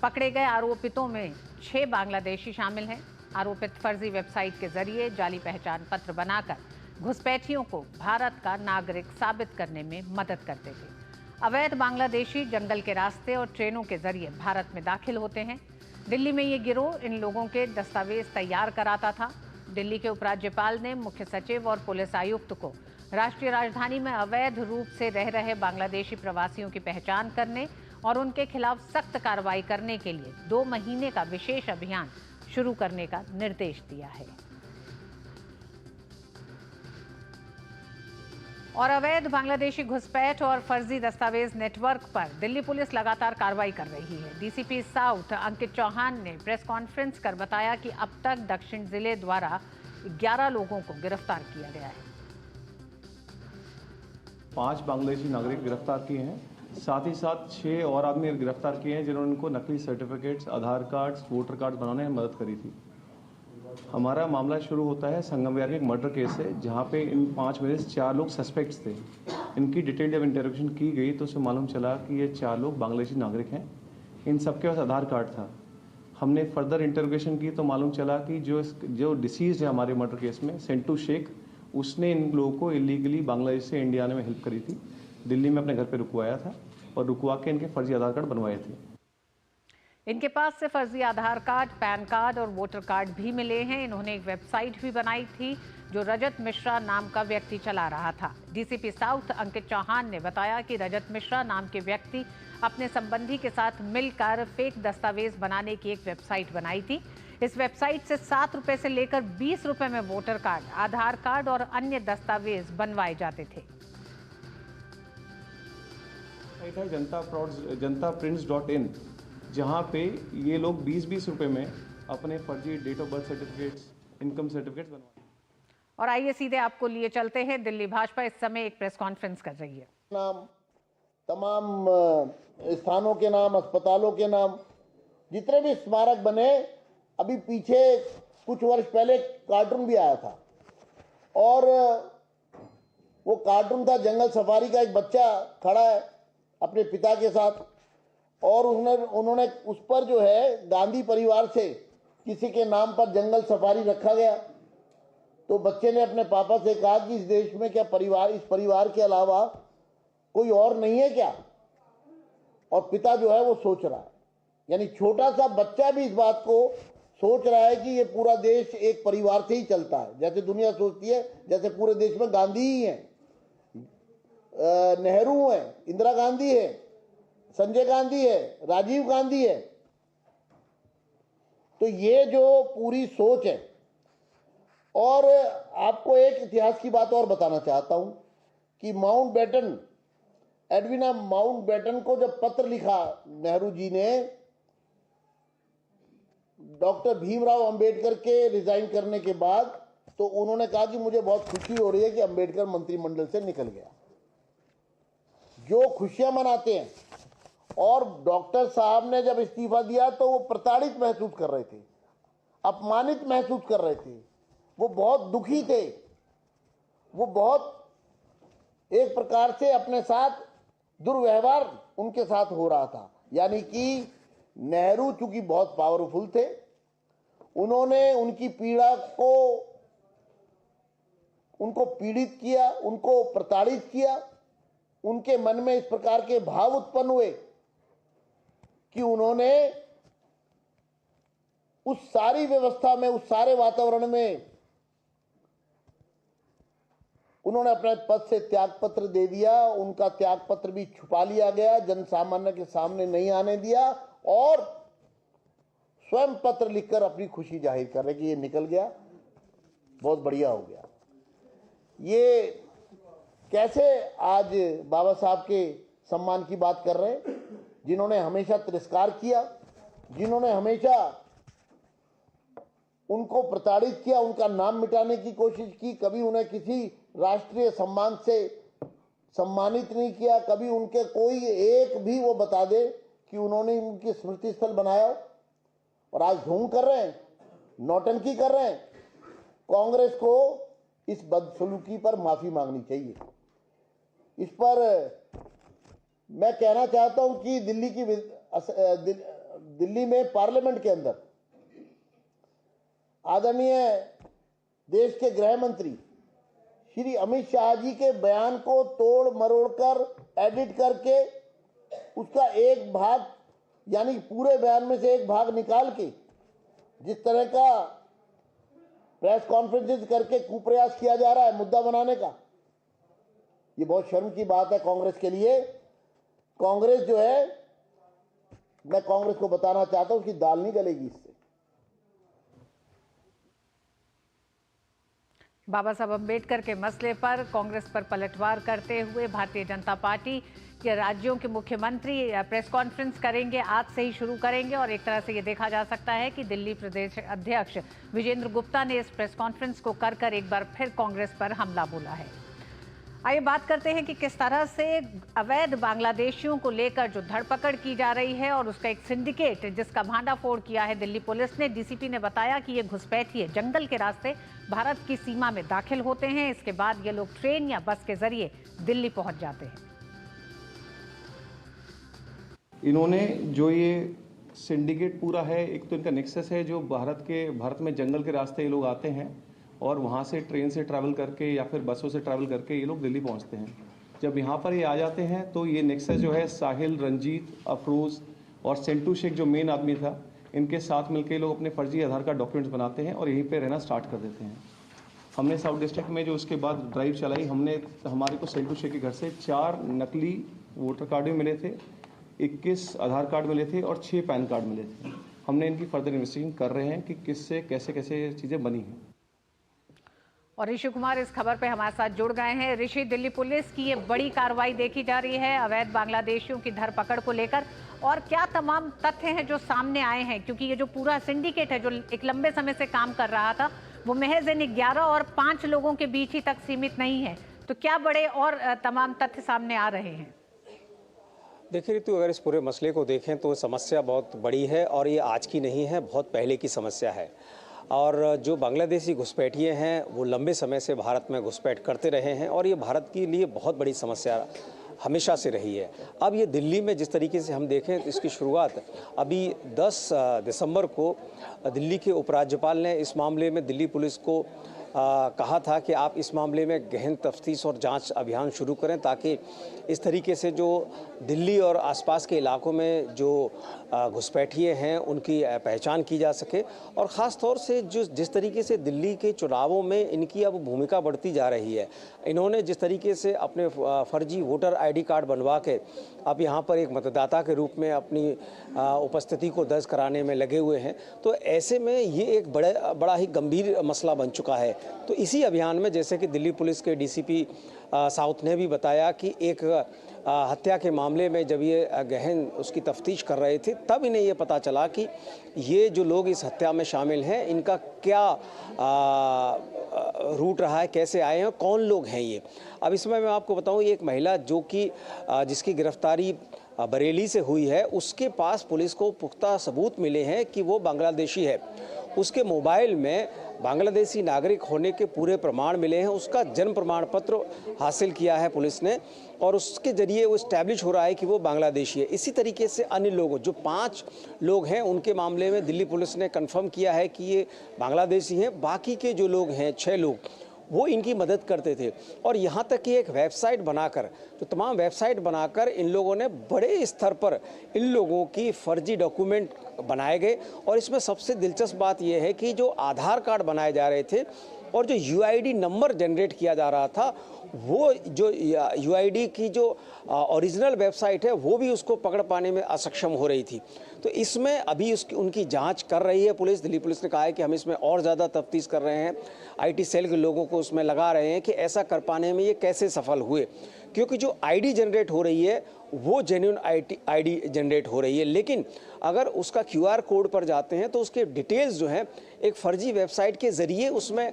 A: पकड़े गए आरोपितों में 6 बांग्लादेशी शामिल हैं। आरोपित फर्जी वेबसाइट के जरिए जाली पहचान पत्र बनाकर घुसपैठियों को भारत का नागरिक साबित करने में मदद करते थे। अवैध बांग्लादेशी जंगल के रास्ते और ट्रेनों के जरिए भारत में दाखिल होते हैं। दिल्ली में ये गिरोह इन लोगों के दस्तावेज तैयार कराता था। दिल्ली के उपराज्यपाल ने मुख्य सचिव और पुलिस आयुक्त को राष्ट्रीय राजधानी में अवैध रूप से रह रहे बांग्लादेशी प्रवासियों की पहचान करने और उनके खिलाफ सख्त कार्रवाई करने के लिए 2 महीने का विशेष अभियान शुरू करने का निर्देश दिया है। और अवैध बांग्लादेशी घुसपैठ और फर्जी दस्तावेज नेटवर्क पर दिल्ली पुलिस लगातार कार्रवाई कर रही है। डीसीपी साउथ अंकित चौहान ने प्रेस कॉन्फ्रेंस कर बताया कि अब तक दक्षिण जिले द्वारा 11 लोगों को गिरफ्तार किया गया है।
K: 5 बांग्लादेशी नागरिक गिरफ्तार किए हैं, साथ ही साथ 6 और आदमी गिरफ्तार किए हैं जिन्होंने उनको नकली सर्टिफिकेट्स, आधार कार्ड्स, वोटर कार्ड बनाने में मदद करी थी। हमारा मामला शुरू होता है संगम विहार के एक मर्डर केस से, जहां पे इन 5 में से 4 लोग सस्पेक्ट्स थे। इनकी डिटेल जब इंटरोगेशन की गई तो उससे मालूम चला कि ये 4 लोग बांग्लादेशी नागरिक हैं। इन सबके पास आधार कार्ड था। हमने फर्दर इंटरोगेशन की तो मालूम चला कि जो डिसीज है हमारे मर्डर केस में, सेंटू शेख, उसने इन लोगों को इलीगली बांग्लादेश से इंडिया आने में हेल्प करी थी। दिल्ली में अपने घर पे रुकवाया था और रुकवा के इनके फर्जी आधार कार्ड बनवाए थे।
A: इनके पास से फर्जी आधार कार्ड, पैन कार्ड और वोटर कार्ड भी मिले हैं। इन्होंने एक वेबसाइट भी बनाई थी जो रजत मिश्रा नाम का व्यक्ति चला रहा था। डीसीपी साउथ अंकित चौहान ने बताया कि रजत मिश्रा नाम के व्यक्ति अपने संबंधी के साथ मिलकर फेक दस्तावेज बनाने की एक वेबसाइट बनाई थी। इस वेबसाइट से 7 रुपए से लेकर 20 रुपए में वोटर कार्ड, आधार कार्ड और अन्य दस्तावेज बनवाए जाते थे।
K: जनताप्रिंट्स.in, जहाँ पे ये लोग 20-20 रुपए में अपने फर्जी date of birth certificates, income certificates बनवाते हैं।
A: और आइए सीधे आपको लिए चलते हैं। दिल्ली भाजपा इस समय एक प्रेस कॉन्फ्रेंस कर रही है।
L: नाम, तमाम स्थानों के नाम, अस्पतालों के नाम, जितने भी स्मारक बने, अभी पीछे कुछ वर्ष पहले कार्टून भी आया था और वो कार्टून था जंगल सफारी का। एक बच्चा खड़ा है अपने पिता के साथ और उन्होंने उस पर जो है गांधी परिवार से किसी के नाम पर जंगल सफारी रखा गया। तो बच्चे ने अपने पापा से कहा कि इस देश में क्या इस परिवार के अलावा कोई और नहीं है क्या? और पिता जो है वो सोच रहा है, यानी छोटा सा बच्चा भी इस बात को सोच रहा है कि ये पूरा देश एक परिवार से ही चलता है। जैसे दुनिया सोचती है जैसे पूरे देश में गांधी ही है, नेहरू है, इंदिरा गांधी है, संजय गांधी है, राजीव गांधी है। तो ये जो पूरी सोच है। और आपको एक इतिहास की बात और बताना चाहता हूं कि माउंटबेटन, एडविना माउंटबेटन को जब पत्र लिखा नेहरू जी ने डॉक्टर भीमराव अंबेडकर के रिजाइन करने के बाद, तो उन्होंने कहा कि मुझे बहुत खुशी हो रही है कि अंबेडकर मंत्रिमंडल से निकल गया। जो खुशियां मनाते हैं। और डॉक्टर साहब ने जब इस्तीफा दिया तो वो प्रताड़ित महसूस कर रहे थे, अपमानित महसूस कर रहे थे, वो बहुत दुखी थे, वो बहुत एक प्रकार से अपने साथ दुर्व्यवहार उनके साथ हो रहा था। यानी कि नेहरू चूंकि बहुत पावरफुल थे, उन्होंने उनकी पीड़ा को, उनको पीड़ित किया, उनको प्रताड़ित किया। उनके मन में इस प्रकार के भाव उत्पन्न हुए कि उन्होंने उस सारी व्यवस्था में, उस सारे वातावरण में उन्होंने अपने पद से त्यागपत्र दे दिया। उनका त्यागपत्र भी छुपा लिया गया, जन सामान्य के सामने नहीं आने दिया और स्वयं पत्र लिखकर अपनी खुशी जाहिर कर रहे कि ये निकल गया, बहुत बढ़िया हो गया। ये कैसे आज बाबा साहब के सम्मान की बात कर रहे हैं, जिन्होंने हमेशा तिरस्कार किया, जिन्होंने हमेशा उनको प्रताड़ित किया, उनका नाम मिटाने की कोशिश की, कभी उन्हें किसी राष्ट्रीय सम्मान से सम्मानित नहीं किया, कभी उनके कोई एक भी वो बता दे कि उन्होंने उनकी स्मृति स्थल बनाया। और आज ढोंग कर रहे हैं, नौटंकी कर रहे हैं। कांग्रेस को इस बदसलूकी पर माफी मांगनी चाहिए। इस पर मैं कहना चाहता हूं कि दिल्ली में पार्लियामेंट के अंदर आदरणीय देश के गृह मंत्री श्री अमित शाह जी के बयान को तोड़ मरोड़ कर, एडिट करके उसका एक भाग, यानी पूरे बयान में से एक भाग निकाल के जिस तरह का प्रेस कॉन्फ्रेंसेस करके कुप्रयास किया जा रहा है मुद्दा बनाने का, ये बहुत शर्म की बात है कांग्रेस के लिए। कांग्रेस जो है, मैं कांग्रेस को बताना चाहता हूं उसकी दाल नहीं गलेगी इससे।
A: बाबा साहब अम्बेडकर के मसले पर कांग्रेस पर पलटवार करते हुए भारतीय जनता पार्टी के राज्यों के मुख्यमंत्री प्रेस कॉन्फ्रेंस करेंगे, आज से ही शुरू करेंगे। और एक तरह से ये देखा जा सकता है कि दिल्ली प्रदेश अध्यक्ष विजेंद्र गुप्ता ने इस प्रेस कॉन्फ्रेंस को कर एक बार फिर कांग्रेस पर हमला बोला है। आइए बात करते हैं कि किस तरह से अवैध बांग्लादेशियों को लेकर जो धरपकड़ की जा रही है और उसका एक सिंडिकेट जिसका भांडाफोड़ किया है दिल्ली पुलिस ने। डीसीपी ने बताया कि ये घुसपैठिए जंगल के रास्ते भारत की सीमा में दाखिल होते हैं, इसके बाद ये लोग ट्रेन या बस के जरिए दिल्ली पहुंच जाते हैं।
K: इन्होंने जो ये सिंडिकेट पूरा है, एक तो इनका नेक्सस है जो भारत में जंगल के रास्ते ये लोग आते हैं और वहाँ से ट्रेन से ट्रैवल करके या फिर बसों से ट्रैवल करके ये लोग दिल्ली पहुँचते हैं। जब यहाँ पर ये आ जाते हैं तो ये नेक्सस जो है साहिल, रंजीत, अफरोज़ और सेंटू शेख जो मेन आदमी था, इनके साथ मिलकर ये लोग अपने फर्जी आधार कार्ड डॉक्यूमेंट्स बनाते हैं और यहीं पर रहना स्टार्ट कर देते हैं। हमने साउथ डिस्ट्रिक्ट में जो उसके बाद ड्राइव चलाई, हमारे को सेंटू शेख के घर से 4 नकली वोटर कार्ड भी मिले थे, 21 आधार कार्ड मिले थे और 6 पैन कार्ड मिले थे। हमने इनकी फर्दर इन्वेस्टिगेशन कर रहे हैं कि किससे कैसे कैसे चीज़ें बनी हैं।
A: और ऋषि कुमार इस खबर पे हमारे साथ जुड़ गए हैं। ऋषि, दिल्ली पुलिस की ये बड़ी कार्रवाई देखी जा रही है अवैध बांग्लादेशियों की धरपकड़ को लेकर, और क्या तमाम तथ्य हैं जो सामने आए हैं? क्योंकि ये जो पूरा सिंडिकेट है जो एक लंबे समय से काम कर रहा था वो महज इन 11 और 5 लोगों के बीच ही तक सीमित नहीं है, तो क्या बड़े और तमाम तथ्य सामने आ रहे हैं?
M: देखिए ऋतु, अगर इस पूरे मसले को देखें तो समस्या बहुत बड़ी है और ये आज की नहीं है, बहुत पहले की समस्या है। और जो बांग्लादेशी घुसपैठिए हैं वो लंबे समय से भारत में घुसपैठ करते रहे हैं और ये भारत के लिए बहुत बड़ी समस्या हमेशा से रही है। अब ये दिल्ली में जिस तरीके से हम देखें तो इसकी शुरुआत अभी 10 दिसंबर को दिल्ली के उपराज्यपाल ने इस मामले में दिल्ली पुलिस को कहा था कि आप इस मामले में गहन तफ्तीश और जांच अभियान शुरू करें ताकि इस तरीके से जो दिल्ली और आसपास के इलाकों में जो घुसपैठिए हैं उनकी पहचान की जा सके। और ख़ास तौर से जिस तरीके से दिल्ली के चुनावों में इनकी अब भूमिका बढ़ती जा रही है, इन्होंने जिस तरीके से अपने फर्जी वोटर ID कार्ड बनवा के अब यहाँ पर एक मतदाता के रूप में अपनी उपस्थिति को दर्ज कराने में लगे हुए हैं, तो ऐसे में ये एक बड़ा ही गंभीर मसला बन चुका है। तो इसी अभियान में जैसे कि दिल्ली पुलिस के DCP साउथ ने भी बताया कि एक हत्या के मामले में जब ये गहन उसकी तफ्तीश कर रहे थे तब इन्हें ये पता चला कि ये जो लोग इस हत्या में शामिल हैं इनका क्या रूट रहा है, कैसे आए हैं, कौन लोग हैं ये। अब इसमें मैं आपको बताऊं, ये एक महिला जो कि जिसकी गिरफ्तारी बरेली से हुई है, उसके पास पुलिस को पुख्ता सबूत मिले हैं कि वो बांग्लादेशी है। उसके मोबाइल में बांग्लादेशी नागरिक होने के पूरे प्रमाण मिले हैं, उसका जन्म प्रमाण पत्र हासिल किया है पुलिस ने और उसके जरिए वो इस्टेब्लिश हो रहा है कि वो बांग्लादेशी है। इसी तरीके से अन्य लोगों जो 5 लोग हैं उनके मामले में दिल्ली पुलिस ने कंफर्म किया है कि ये बांग्लादेशी हैं। बाकी के जो लोग हैं 6 लोग वो इनकी मदद करते थे और यहाँ तक कि एक वेबसाइट बनाकर, तो तमाम वेबसाइट बनाकर इन लोगों ने बड़े स्तर पर इन लोगों की फर्जी डॉक्यूमेंट बनाए गए। और इसमें सबसे दिलचस्प बात यह है कि जो आधार कार्ड बनाए जा रहे थे और जो UID नंबर जनरेट किया जा रहा था, वो जो UID की जो ओरिजिनल वेबसाइट है वो भी उसको पकड़ पाने में असक्षम हो रही थी। तो इसमें अभी उनकी जांच कर रही है पुलिस। दिल्ली पुलिस ने कहा है कि हम इसमें और ज़्यादा तफ्तीश कर रहे हैं, IT सेल के लोगों को उसमें लगा रहे हैं कि ऐसा कर पाने में ये कैसे सफल हुए, क्योंकि जो ID जनरेट हो रही है वो जेन्युइन ID जनरेट हो रही है, लेकिन अगर उसका QR कोड पर जाते हैं तो उसके डिटेल्स जो हैं एक फर्जी वेबसाइट के ज़रिए उसमें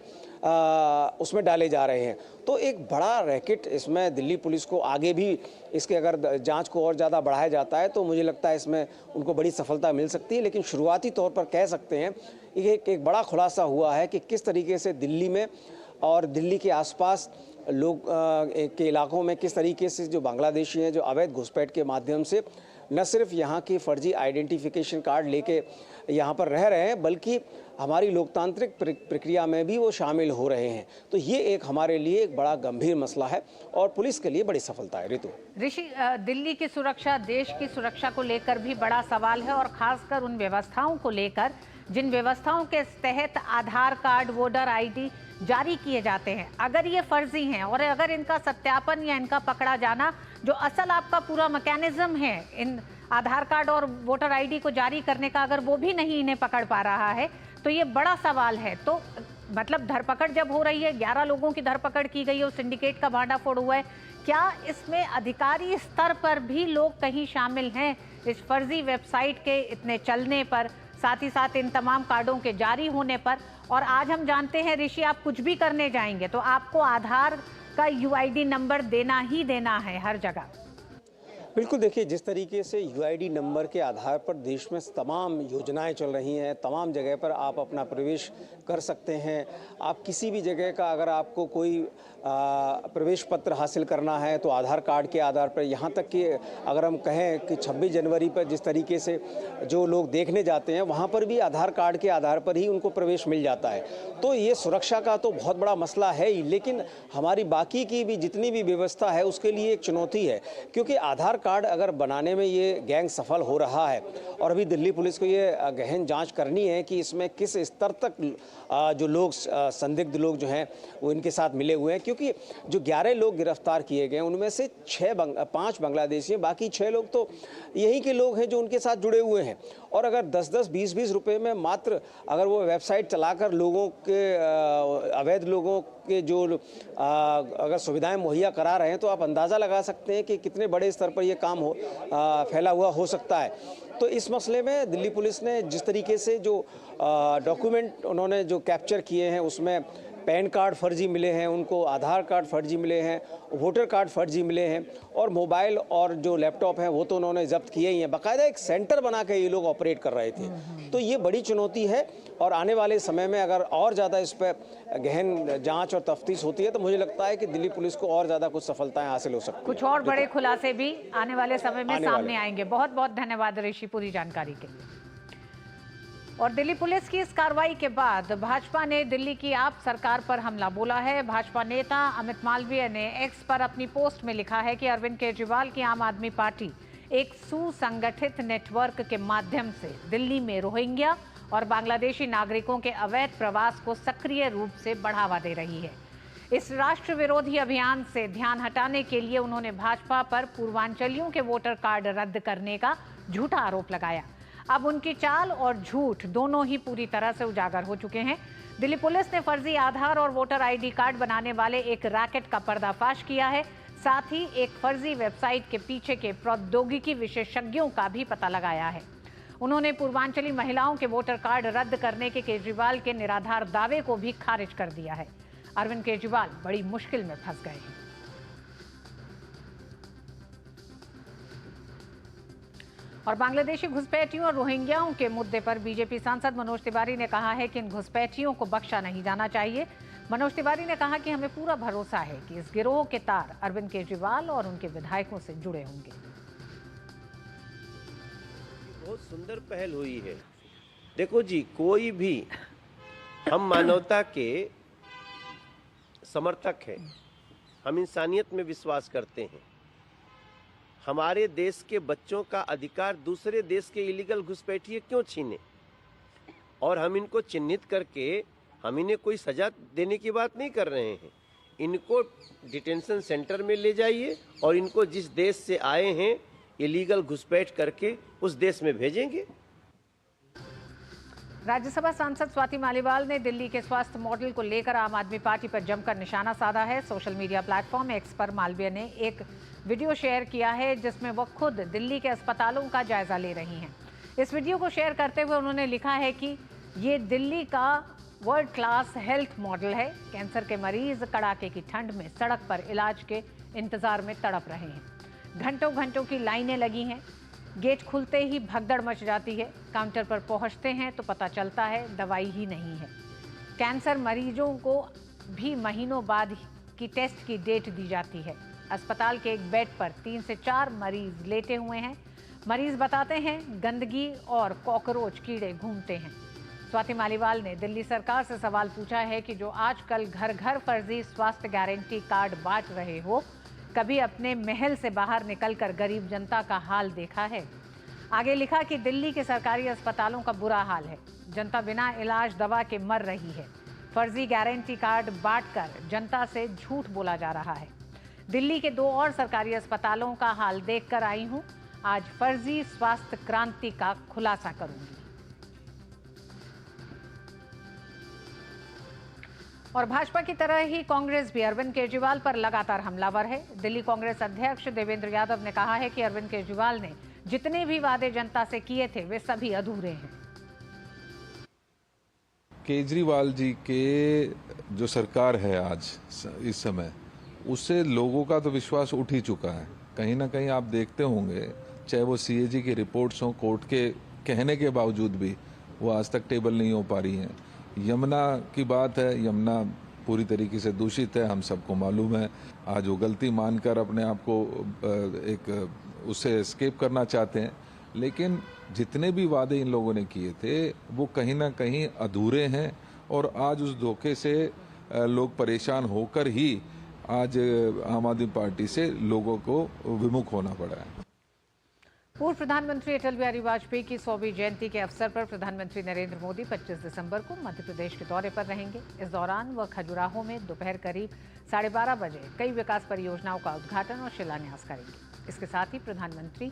M: डाले जा रहे हैं। तो एक बड़ा रैकेट इसमें दिल्ली पुलिस को आगे भी इसके अगर जांच को और ज़्यादा बढ़ाया जाता है तो मुझे लगता है इसमें उनको बड़ी सफलता मिल सकती है। लेकिन शुरुआती तौर पर कह सकते हैं एक बड़ा खुलासा हुआ है कि किस तरीके से दिल्ली में और दिल्ली के आसपास लोग के इलाकों में किस तरीके से जो बांग्लादेशी हैं जो अवैध घुसपैठ के माध्यम से न सिर्फ यहाँ की फर्जी आइडेंटिफिकेशन कार्ड लेके यहाँ पर रह रहे हैं बल्कि हमारी लोकतांत्रिक प्रक्रिया में भी वो शामिल हो रहे हैं। तो ये एक हमारे लिए एक बड़ा गंभीर मसला है और पुलिस के लिए बड़ी सफलता है। ऋतु,
A: ऋषि, दिल्ली की सुरक्षा, देश की सुरक्षा को लेकर भी बड़ा सवाल है और खासकर उन व्यवस्थाओं को लेकर जिन व्यवस्थाओं के तहत आधार कार्ड, वोटर ID जारी किए जाते हैं, अगर ये फर्जी हैं और अगर इनका सत्यापन या इनका पकड़ा जाना, जो असल आपका पूरा मैकेनिज्म है इन आधार कार्ड और वोटर ID को जारी करने का, अगर वो भी नहीं इन्हें पकड़ पा रहा है तो ये बड़ा सवाल है। तो मतलब धरपकड़ जब हो रही है, 11 लोगों की धरपकड़ की गई है, उस सिंडिकेट का भांडाफोड़ हुआ है, क्या इसमें अधिकारी स्तर पर भी लोग कहीं शामिल हैं इस फर्जी वेबसाइट के इतने चलने पर, साथ ही साथ इन तमाम कार्डों के जारी होने पर? और आज हम जानते हैं ऋषि, आप कुछ भी करने जाएंगे तो आपको आधार का यूआईडी नंबर देना ही देना है हर जगह।
M: बिल्कुल, देखिए जिस तरीके से यूआईडी नंबर के आधार पर देश में तमाम योजनाएं चल रही हैं, तमाम जगह पर आप अपना प्रवेश कर सकते हैं। आप किसी भी जगह का अगर आपको कोई प्रवेश पत्र हासिल करना है तो आधार कार्ड के आधार पर, यहाँ तक कि अगर हम कहें कि 26 जनवरी पर जिस तरीके से जो लोग देखने जाते हैं वहाँ पर भी आधार कार्ड के आधार पर ही उनको प्रवेश मिल जाता है। तो ये सुरक्षा का तो बहुत बड़ा मसला है ही, लेकिन हमारी बाकी की भी जितनी भी व्यवस्था है उसके लिए एक चुनौती है, क्योंकि आधार कार्ड अगर बनाने में ये गैंग सफल हो रहा है और अभी दिल्ली पुलिस को ये गहन जांच करनी है कि इसमें किस स्तर तक जो लोग संदिग्ध लोग जो हैं वो इनके साथ मिले हुए हैं, क्योंकि जो 11 लोग गिरफ्तार किए गए उनमें से 5 बांग्लादेशी हैं, बाकी 6 लोग तो यही के लोग हैं जो उनके साथ जुड़े हुए हैं। और अगर 10-10, 20-20 रुपए में मात्र अगर वो वेबसाइट चलाकर लोगों के अवैध लोगों के जो अगर सुविधाएं मुहैया करा रहे हैं तो आप अंदाज़ा लगा सकते हैं कि कितने बड़े स्तर पर ये काम फैला हुआ हो सकता है। तो इस मसले में दिल्ली पुलिस ने जिस तरीके से जो डॉक्यूमेंट उन्होंने जो कैप्चर किए हैं उसमें पैन कार्ड फर्जी मिले हैं, उनको आधार कार्ड फर्जी मिले हैं, वोटर कार्ड फर्जी मिले हैं, और मोबाइल और जो लैपटॉप हैं वो तो उन्होंने जब्त किए ही हैं। बाकायदा एक सेंटर बना के ये लोग ऑपरेट कर रहे थे। तो ये बड़ी चुनौती है और आने वाले समय में अगर और ज़्यादा इस पर गहन जांच और तफ्तीश होती है तो मुझे लगता है कि दिल्ली पुलिस को और ज़्यादा कुछ सफलताएं हासिल हो सकती हैं।
A: कुछ और बड़े खुलासे भी आने वाले समय में सामने आएंगे। बहुत बहुत धन्यवाद ऋषि पूरी जानकारी के लिए। और दिल्ली पुलिस की इस कार्रवाई के बाद भाजपा ने दिल्ली की आप सरकार पर हमला बोला है। भाजपा नेता अमित मालवीय ने एक्स पर अपनी पोस्ट में लिखा है कि अरविंद केजरीवाल की आम आदमी पार्टी एक सुसंगठित नेटवर्क के माध्यम से दिल्ली में रोहिंग्या और बांग्लादेशी नागरिकों के अवैध प्रवास को सक्रिय रूप से बढ़ावा दे रही है। इस राष्ट्र विरोधी अभियान से ध्यान हटाने के लिए उन्होंने भाजपा पर पूर्वांचलियों के वोटर कार्ड रद्द करने का झूठा आरोप लगाया। अब उनकी चाल और झूठ दोनों ही पूरी तरह से उजागर हो चुके हैं। दिल्ली पुलिस ने फर्जी आधार और वोटर आईडी कार्ड बनाने वाले एक रैकेट का पर्दाफाश किया है। साथ ही एक फर्जी वेबसाइट के पीछे के प्रौद्योगिकी विशेषज्ञों का भी पता लगाया है। उन्होंने पूर्वांचली महिलाओं के वोटर कार्ड रद्द करने के केजरीवाल के निराधार दावे को भी खारिज कर दिया है। अरविंद केजरीवाल बड़ी मुश्किल में फंस गए हैं। और बांग्लादेशी घुसपैठियों और रोहिंग्याओं के मुद्दे पर बीजेपी सांसद मनोज तिवारी ने कहा है कि इन घुसपैठियों को बख्शा नहीं जाना चाहिए। मनोज तिवारी ने कहा कि हमें पूरा भरोसा है कि इस गिरोह के तार अरविंद केजरीवाल और उनके विधायकों से जुड़े होंगे।
N: बहुत सुंदर पहल हुई है। देखो जी, कोई भी, हम मानवता के समर्थक हैं, हम इंसानियत में विश्वास करते हैं। हमारे देश के बच्चों का अधिकार दूसरे देश के इलीगल घुसपैठिए क्यों छीने? और हम इनको चिन्हित करके हम इन्हें कोई सजा देने की बात नहीं कर रहे हैं। इनको डिटेंशन सेंटर में ले जाइए और इनको जिस देश से आए हैं इलीगल घुसपैठ करके उस देश में भेजेंगे।
A: राज्यसभा सांसद स्वाति मालीवाल ने दिल्ली के स्वास्थ्य मॉडल को लेकर आम आदमी पार्टी पर जमकर निशाना साधा है। सोशल मीडिया प्लेटफॉर्म एक्स पर मालवीय ने एक वीडियो शेयर किया है जिसमें वह खुद दिल्ली के अस्पतालों का जायजा ले रही हैं। इस वीडियो को शेयर करते हुए उन्होंने लिखा है कि ये दिल्ली का वर्ल्ड क्लास हेल्थ मॉडल है। कैंसर के मरीज कड़ाके की ठंड में सड़क पर इलाज के इंतजार में तड़प रहे हैं। घंटों घंटों की लाइनें लगी हैं। गेट खुलते ही भगदड़ मच जाती है। काउंटर पर पहुंचते हैं तो पता चलता है दवाई ही नहीं है। कैंसर मरीजों को भी महीनों बाद की टेस्ट की डेट दी जाती है। अस्पताल के एक बेड पर 3 से 4 मरीज लेटे हुए हैं। मरीज बताते हैं गंदगी और कॉकरोच कीड़े घूमते हैं। स्वाति मालीवाल ने दिल्ली सरकार से सवाल पूछा है कि जो आजकल घर घर फर्जी स्वास्थ्य गारंटी कार्ड बांट रहे हो, कभी अपने महल से बाहर निकलकर गरीब जनता का हाल देखा है? आगे लिखा कि दिल्ली के सरकारी अस्पतालों का बुरा हाल है। जनता बिना इलाज दवा के मर रही है। फर्जी गारंटी कार्ड बांटकर जनता से झूठ बोला जा रहा है। दिल्ली के 2 और सरकारी अस्पतालों का हाल देखकर आई हूं। आज फर्जी स्वास्थ्य क्रांति का खुलासा करूंगी। और भाजपा की तरह ही कांग्रेस भी अरविंद केजरीवाल पर लगातार हमलावर है। दिल्ली कांग्रेस अध्यक्ष देवेंद्र यादव ने कहा है कि अरविंद केजरीवाल ने जितने भी वादे जनता से किए थे वे सभी अधूरे हैं।
O: केजरीवाल जी के जो सरकार है आज इस समय, उससे लोगों का तो विश्वास उठ ही चुका है। कहीं ना कहीं आप देखते होंगे, चाहे वो सीएजी की रिपोर्ट्स हों, कोर्ट के कहने के बावजूद भी वो आज तक टेबल नहीं हो पा रही हैं। यमुना की बात है, यमुना पूरी तरीके से दूषित है, हम सबको मालूम है। आज वो गलती मानकर अपने आप को एक उससे एस्केप करना चाहते हैं, लेकिन जितने भी वादे इन लोगों ने किए थे वो कहीं ना कहीं अधूरे हैं और आज उस धोखे से लोग परेशान होकर ही आज आम आदमी पार्टी से लोगों को विमुख होना पड़ा है।
A: पूर्व प्रधानमंत्री अटल बिहारी वाजपेयी की 100वीं जयंती के अवसर पर प्रधानमंत्री नरेंद्र मोदी 25 दिसंबर को मध्य प्रदेश के दौरे पर रहेंगे। इस दौरान वह खजुराहो में दोपहर करीब 12:30 बजे कई विकास परियोजनाओं का उद्घाटन और शिलान्यास करेंगे। इसके साथ ही प्रधानमंत्री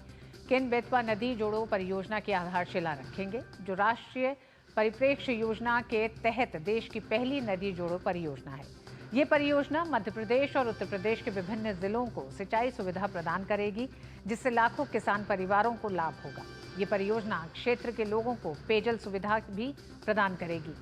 A: केन बेतवा नदी जोड़ो परियोजना की आधारशिला रखेंगे, जो राष्ट्रीय परिप्रेक्ष्य योजना के तहत देश की पहली नदी जोड़ो परियोजना है। ये परियोजना मध्य प्रदेश और उत्तर प्रदेश के विभिन्न जिलों को सिंचाई सुविधा प्रदान करेगी, जिससे लाखों किसान परिवारों को लाभ होगा। ये परियोजना क्षेत्र के लोगों को पेयजल सुविधा भी प्रदान करेगी।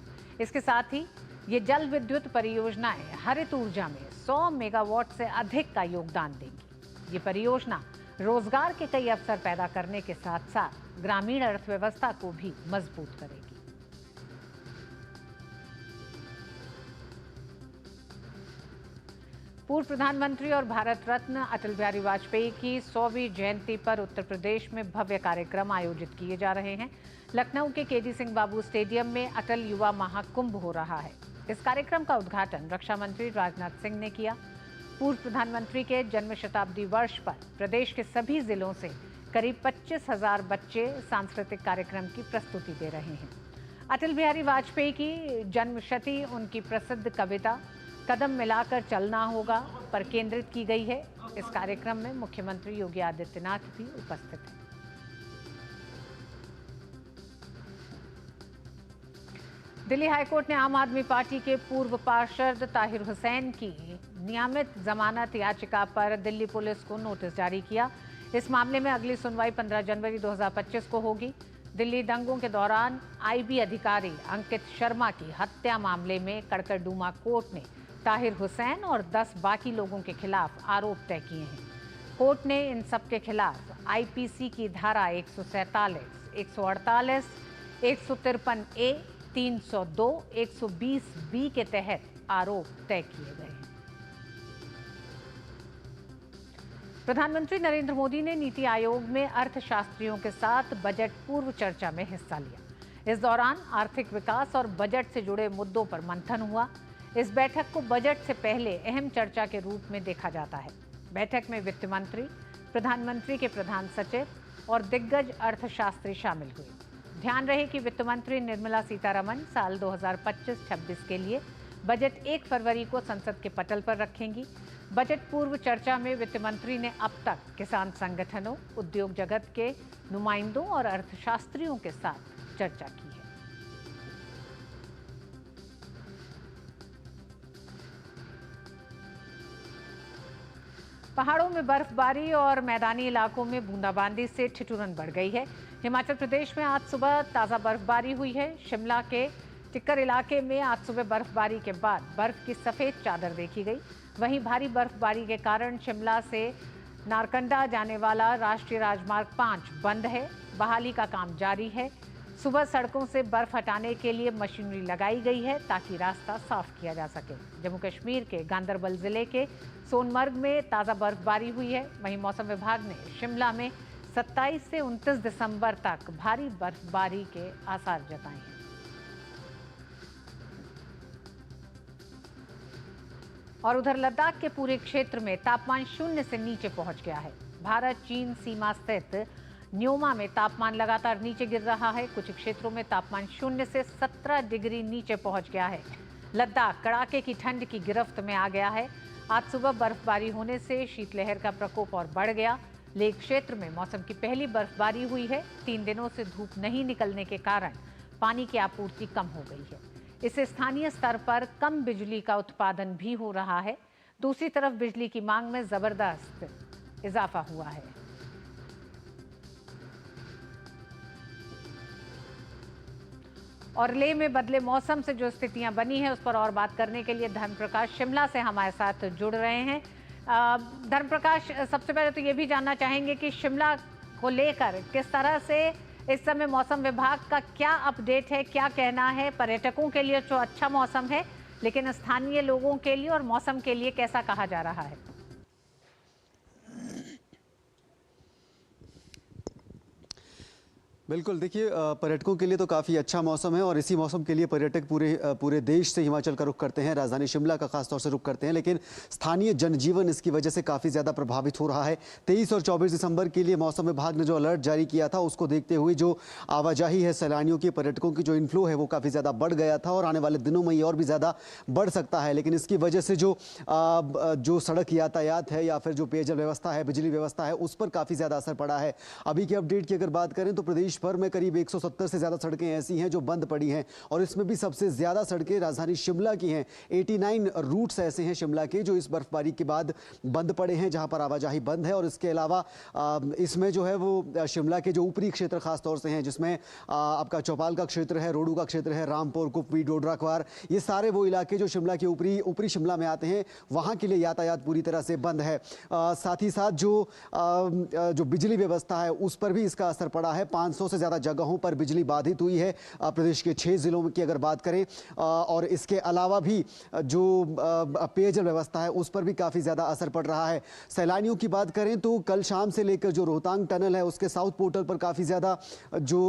A: इसके साथ ही ये जल विद्युत परियोजनाएं हरित ऊर्जा में 100 मेगावाट से अधिक का योगदान देंगी। ये परियोजना रोजगार के कई अवसर पैदा करने के साथ साथ ग्रामीण अर्थव्यवस्था को भी मजबूत करेगी। पूर्व प्रधानमंत्री और भारत रत्न अटल बिहारी वाजपेयी की 100वीं जयंती पर उत्तर प्रदेश में भव्य कार्यक्रम आयोजित किए जा रहे हैं। लखनऊ के केडी सिंह बाबू स्टेडियम में अटल युवा महाकुंभ हो रहा है। इस कार्यक्रम का उद्घाटन रक्षा मंत्री राजनाथ सिंह ने किया। पूर्व प्रधानमंत्री के जन्म शताब्दी वर्ष पर प्रदेश के सभी जिलों से करीब 25,000 बच्चे सांस्कृतिक कार्यक्रम की प्रस्तुति दे रहे हैं। अटल बिहारी वाजपेयी की जन्मशती उनकी प्रसिद्ध कविता कदम मिलाकर चलना होगा पर केंद्रित की गई है। इस कार्यक्रम में मुख्यमंत्री योगी आदित्यनाथ भी उपस्थित हैं। दिल्ली हाईकोर्ट ने आम आदमी पार्टी के पूर्व पार्षद ताहिर हुसैन की नियमित जमानत याचिका पर दिल्ली पुलिस को नोटिस जारी किया। इस मामले में अगली सुनवाई 15 जनवरी 2025 को होगी। दिल्ली दंगों के दौरान आईबी अधिकारी अंकित शर्मा की हत्या मामले में कड़कड़डूमा कोर्ट ने ताहिर हुसैन और 10 बाकी लोगों के खिलाफ आरोप तय किए हैं। कोर्ट ने इन सब के खिलाफ आईपीसी की धारा 147, 148, 153A, 302, 120B के तहत आरोप तय किए गए हैं। प्रधानमंत्री नरेंद्र मोदी ने नीति आयोग में अर्थशास्त्रियों के साथ बजट पूर्व चर्चा में हिस्सा लिया। इस दौरान आर्थिक विकास और बजट से जुड़े मुद्दों पर मंथन हुआ। इस बैठक को बजट से पहले अहम चर्चा के रूप में देखा जाता है। बैठक में वित्त मंत्री, प्रधानमंत्री के प्रधान सचिव और दिग्गज अर्थशास्त्री शामिल हुए। ध्यान रहे कि वित्त मंत्री निर्मला सीतारमण साल 2025-26 के लिए बजट 1 फरवरी को संसद के पटल पर रखेंगी। बजट पूर्व चर्चा में वित्त मंत्री ने अब तक किसान संगठनों, उद्योग जगत के नुमाइंदों और अर्थशास्त्रियों के साथ चर्चा की है। पहाड़ों में बर्फबारी और मैदानी इलाकों में बूंदाबांदी से ठिठुरन बढ़ गई है। हिमाचल प्रदेश में आज सुबह ताज़ा बर्फबारी हुई है। शिमला के टिक्कर इलाके में आज सुबह बर्फबारी के बाद बर्फ की सफ़ेद चादर देखी गई। वहीं भारी बर्फबारी के कारण शिमला से नारकंडा जाने वाला राष्ट्रीय राजमार्ग 5 बंद है। बहाली का काम जारी है। सुबह सड़कों से बर्फ हटाने के लिए मशीनरी लगाई गई है ताकि रास्ता साफ किया जा सके। जम्मू कश्मीर के गांदरबल जिले के सोनमर्ग में ताज़ा बर्फबारी हुई है। वहीं मौसम विभाग ने शिमला में 27 से 29 दिसंबर तक भारी बर्फबारी के आसार जताए हैं। और उधर लद्दाख के पूरे क्षेत्र में तापमान 0 से नीचे पहुंच गया है। भारत चीन सीमा स्थित न्योमा में तापमान लगातार नीचे गिर रहा है। कुछ क्षेत्रों में तापमान 0 से 17 डिग्री नीचे पहुंच गया है। लद्दाख कड़ाके की ठंड की गिरफ्त में आ गया है। आज सुबह बर्फबारी होने से शीतलहर का प्रकोप और बढ़ गया। लेह क्षेत्र में मौसम की पहली बर्फबारी हुई है। 3 दिनों से धूप नहीं निकलने के कारण पानी की आपूर्ति कम हो गई है। इससे स्थानीय स्तर पर कम बिजली का उत्पादन भी हो रहा है। दूसरी तरफ बिजली की मांग में जबरदस्त इजाफा हुआ है। और लेह में बदले मौसम से जो स्थितियां बनी है उस पर और बात करने के लिए धर्मप्रकाश शिमला से हमारे साथ जुड़ रहे हैं। धर्मप्रकाश, सबसे पहले तो ये भी जानना चाहेंगे कि शिमला को लेकर किस तरह से इस समय मौसम विभाग का क्या अपडेट है, क्या कहना है? पर्यटकों के लिए तो अच्छा मौसम है, लेकिन स्थानीय लोगों के लिए और मौसम के लिए कैसा कहा जा रहा है?
P: बिल्कुल, देखिए पर्यटकों के लिए तो काफ़ी अच्छा मौसम है और इसी मौसम के लिए पर्यटक पूरे देश से हिमाचल का रुख करते हैं, राजधानी शिमला का खासतौर से रुख करते हैं। लेकिन स्थानीय जनजीवन इसकी वजह से काफ़ी ज़्यादा प्रभावित हो रहा है। 23 और 24 दिसंबर के लिए मौसम विभाग ने जो अलर्ट जारी किया था उसको देखते हुए जो आवाजाही है सैलानियों की, पर्यटकों की जो इनफ्लो है वो काफ़ी ज़्यादा बढ़ गया था और आने वाले दिनों में ये और भी ज़्यादा बढ़ सकता है। लेकिन इसकी वजह से जो सड़क यातायात है या फिर जो पेयजल व्यवस्था है, बिजली व्यवस्था है, उस पर काफ़ी ज़्यादा असर पड़ा है। अभी के अपडेट की अगर बात करें तो प्रदेश भर में करीब 170 से ज़्यादा सड़कें ऐसी हैं जो बंद पड़ी हैं और इसमें भी सबसे ज़्यादा सड़कें राजधानी शिमला की हैं। 89 रूट्स ऐसे हैं शिमला के जो इस बर्फबारी के बाद बंद पड़े हैं, जहां पर आवाजाही बंद है। और इसके अलावा इसमें जो है वो शिमला के जो ऊपरी क्षेत्र खास तौर से हैं, जिसमें आपका चौपाल का क्षेत्र है, रोडू का क्षेत्र है, रामपुर, कुपवी, डोडरा क्वार, ये सारे वो इलाके जो शिमला के ऊपरी शिमला में आते हैं, वहाँ के लिए यातायात पूरी तरह से बंद है। साथ ही साथ जो बिजली व्यवस्था है उस पर भी इसका असर पड़ा है। 500 से ज़्यादा जगहों पर बिजली बाधित हुई है प्रदेश के 6 जिलों की अगर बात करें। और इसके अलावा भी जो पेयजल व्यवस्था है उस पर भी काफ़ी ज़्यादा असर पड़ रहा है। सैलानियों की बात करें तो कल शाम से लेकर जो रोहतांग टनल है उसके साउथ पोर्टल पर काफ़ी ज़्यादा जो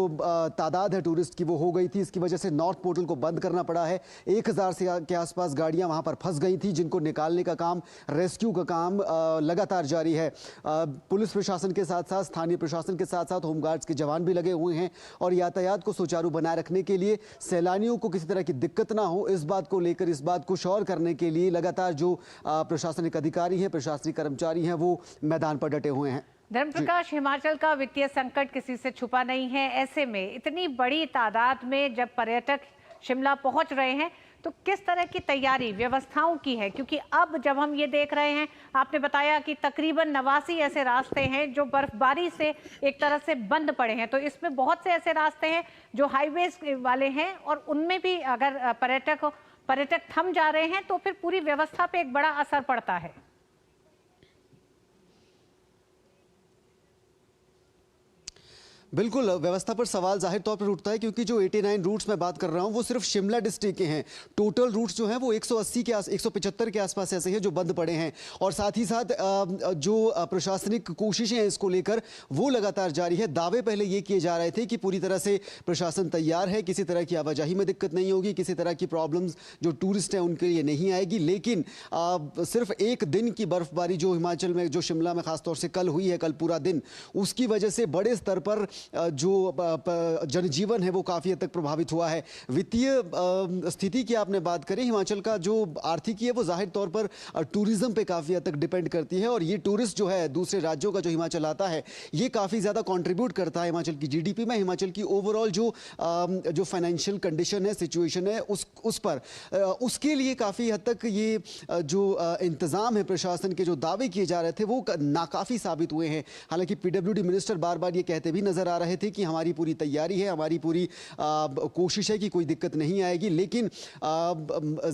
P: तादाद है टूरिस्ट की वो हो गई थी। इसकी वजह से नॉर्थ पोर्टल को बंद करना पड़ा है। 1000 के आसपास गाड़ियाँ वहाँ पर फंस गई थी, जिनको निकालने का काम, रेस्क्यू का काम लगातार जारी है। पुलिस प्रशासन के साथ साथ स्थानीय प्रशासन के साथ साथ होमगार्ड्स के जवान भी लगे हुए हैं और यातायात को सुचारू बनाए रखने के लिए, सैलानियों को किसी तरह की दिक्कत ना हो इस बात को लेकर, इस बात को श्योर करने के लिए लगातार जो प्रशासनिक अधिकारी हैं, प्रशासनिक कर्मचारी हैं, वो मैदान पर डटे हुए हैं।
A: धर्मप्रकाश, हिमाचल का वित्तीय संकट किसी से छुपा नहीं है। ऐसे में इतनी बड़ी तादाद में जब पर्यटक शिमला पहुंच रहे हैं तो किस तरह की तैयारी व्यवस्थाओं की है? क्योंकि अब जब हम ये देख रहे हैं, आपने बताया कि तकरीबन 89 ऐसे रास्ते हैं जो बर्फबारी से एक तरह से बंद पड़े हैं, तो इसमें बहुत से ऐसे रास्ते हैं जो हाईवेज वाले हैं और उनमें भी अगर पर्यटक थम जा रहे हैं तो फिर पूरी व्यवस्था पे एक बड़ा असर पड़ता है।
P: बिल्कुल, व्यवस्था पर सवाल जाहिर तौर पर उठता है क्योंकि जो 89 रूट्स मैं बात कर रहा हूं वो सिर्फ शिमला डिस्ट्रिक्ट के हैं। टोटल रूट्स जो हैं वो 175 के आसपास ऐसे हैं जो बंद पड़े हैं। और साथ ही साथ जो प्रशासनिक कोशिशें हैं इसको लेकर वो लगातार जारी है। दावे पहले ये किए जा रहे थे कि पूरी तरह से प्रशासन तैयार है, किसी तरह की आवाजाही में दिक्कत नहीं होगी, किसी तरह की प्रॉब्लम्स जो टूरिस्ट हैं उनके लिए नहीं आएगी। लेकिन सिर्फ एक दिन की बर्फबारी जो हिमाचल में, जो शिमला में खासतौर से कल हुई है, कल पूरा दिन, उसकी वजह से बड़े स्तर पर जो जनजीवन है वो काफ़ी हद तक प्रभावित हुआ है। वित्तीय स्थिति की आपने बात करें, हिमाचल का जो आर्थिकी है वो जाहिर तौर पर टूरिज्म पे काफ़ी हद तक डिपेंड करती है और ये टूरिस्ट जो है दूसरे राज्यों का जो हिमाचल आता है ये काफ़ी ज़्यादा कंट्रीब्यूट करता है हिमाचल की जीडीपी में, हिमाचल की ओवरऑल जो फाइनेंशियल कंडीशन है, सिचुएशन है उस पर उसके लिए काफ़ी हद तक ये जो इंतज़ाम है प्रशासन के, जो दावे किए जा रहे थे वो नाकाफ़ी साबित हुए हैं। हालांकि पीडब्ल्यूडी मिनिस्टर बार बार ये कहते भी नजर आ रहे थे कि हमारी पूरी तैयारी है, हमारी पूरी कोशिश है कि कोई दिक्कत नहीं आएगी, लेकिन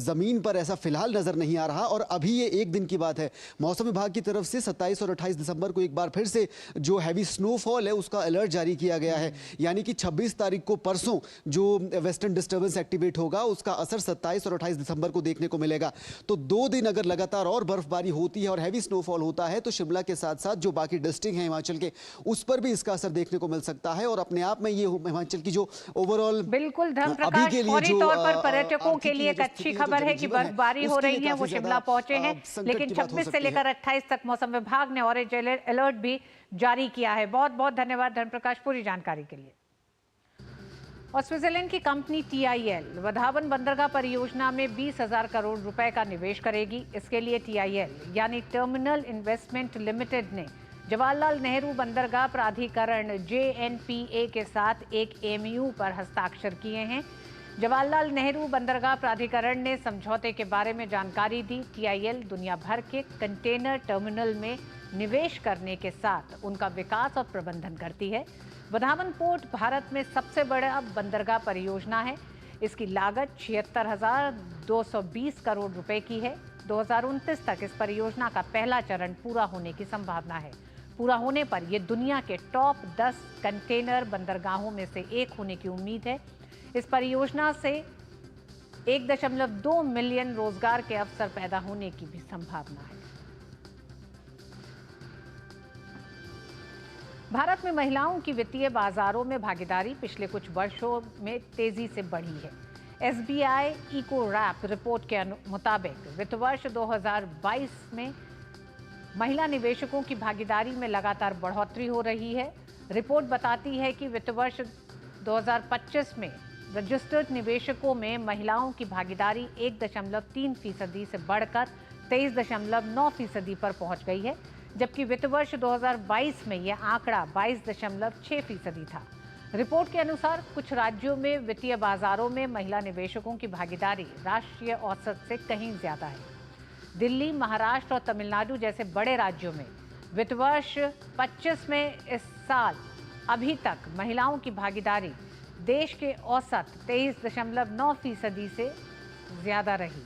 P: ज़मीन पर ऐसा फिलहाल नज़र नहीं आ रहा। और अभी ये एक दिन की बात है, मौसम विभाग की तरफ से 27 और 28 दिसंबर को एक बार फिर से जो हैवी स्नोफॉल है उसका अलर्ट जारी किया गया है। यानी कि 26 तारीख को परसों जो वेस्टर्न डिस्टर्बेंस एक्टिवेट होगा उसका असर 27 और 28 दिसंबर को देखने को मिलेगा। तो 2 दिन अगर लगातार और बर्फबारी होती है और हैवी स्नोफॉल होता है तो शिमला के साथ साथ जो बाकी डिस्ट्रिक्ट हैं हिमाचल के उस पर भी इसका असर देखने को मिल सकता है। और अपने आप में ये हिमाचल की जो ओवरऑल
A: बिल्कुल धर्मप्रकाश, फौरी तौर पर पर्यटकों के लिए एक अच्छी खबर है कि बर्फबारी हो रही है, वो शिमला पहुंचे हैं, लेकिन 26 से लेकर 28 तक मौसम विभाग ने ऑरेंज अलर्ट भी जारी किया है। बहुत बहुत धन्यवाद धर्मप्रकाश पूरी जानकारी के लिए। और स्विट्जरलैंड की कंपनी TIL वधावन बंदरगाह परियोजना में 20,000 करोड़ रुपए का निवेश करेगी। इसके लिए TIL यानी टर्मिनल इन्वेस्टमेंट लिमिटेड ने जवाहरलाल नेहरू बंदरगाह प्राधिकरण JNPA के साथ एक MOU पर हस्ताक्षर किए हैं। जवाहरलाल नेहरू बंदरगाह प्राधिकरण ने समझौते के बारे में जानकारी दी। TIL दुनिया भर के कंटेनर टर्मिनल में निवेश करने के साथ उनका विकास और प्रबंधन करती है। वधावन पोर्ट भारत में सबसे बड़ा बंदरगाह परियोजना है। इसकी लागत 76,220 करोड़ रुपए की है। 2029 तक इस परियोजना का पहला चरण पूरा होने की संभावना है। पूरा होने पर यह दुनिया के टॉप 10 कंटेनर बंदरगाहों में से एक होने की उम्मीद है। इस परियोजना से 1.2 मिलियन रोजगार के अवसर पैदा होने की भी संभावना है। भारत में महिलाओं की वित्तीय बाजारों में भागीदारी पिछले कुछ वर्षों में तेजी से बढ़ी है। SBI इको रैप रिपोर्ट के मुताबिक वित्त वर्ष 2022 में महिला निवेशकों की भागीदारी में लगातार बढ़ोतरी हो रही है। रिपोर्ट बताती है कि वित्त वर्ष 2025 में रजिस्टर्ड निवेशकों में महिलाओं की भागीदारी 1.3% से बढ़कर 23.9% पर पहुंच गई है, जबकि वित्त वर्ष 2022 में यह आंकड़ा 22.6% था। रिपोर्ट के अनुसार कुछ राज्यों में वित्तीय बाजारों में महिला निवेशकों की भागीदारी राष्ट्रीय औसत से कहीं ज्यादा है। दिल्ली, महाराष्ट्र और तमिलनाडु जैसे बड़े राज्यों में वित्त वर्ष 25 में इस साल अभी तक महिलाओं की भागीदारी देश के औसत 23.9% से ज्यादा रही।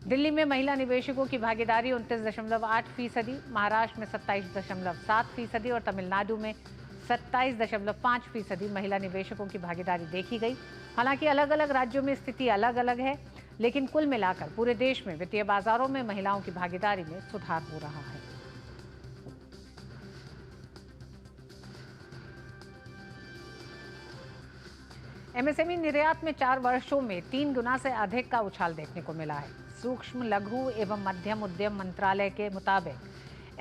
A: दिल्ली में महिला निवेशकों की भागीदारी 29.8%, महाराष्ट्र में 27.7% और तमिलनाडु में 27.5% महिला निवेशकों की भागीदारी देखी गई। हालांकि अलग अलग राज्यों में स्थिति अलग अलग है, लेकिन कुल मिलाकर पूरे देश में वित्तीय बाजारों में महिलाओं की भागीदारी में सुधार हो रहा है। MSME निर्यात में 4 वर्षों में 3 गुना से अधिक का उछाल देखने को मिला है। सूक्ष्म, लघु एवं मध्यम उद्यम मंत्रालय के मुताबिक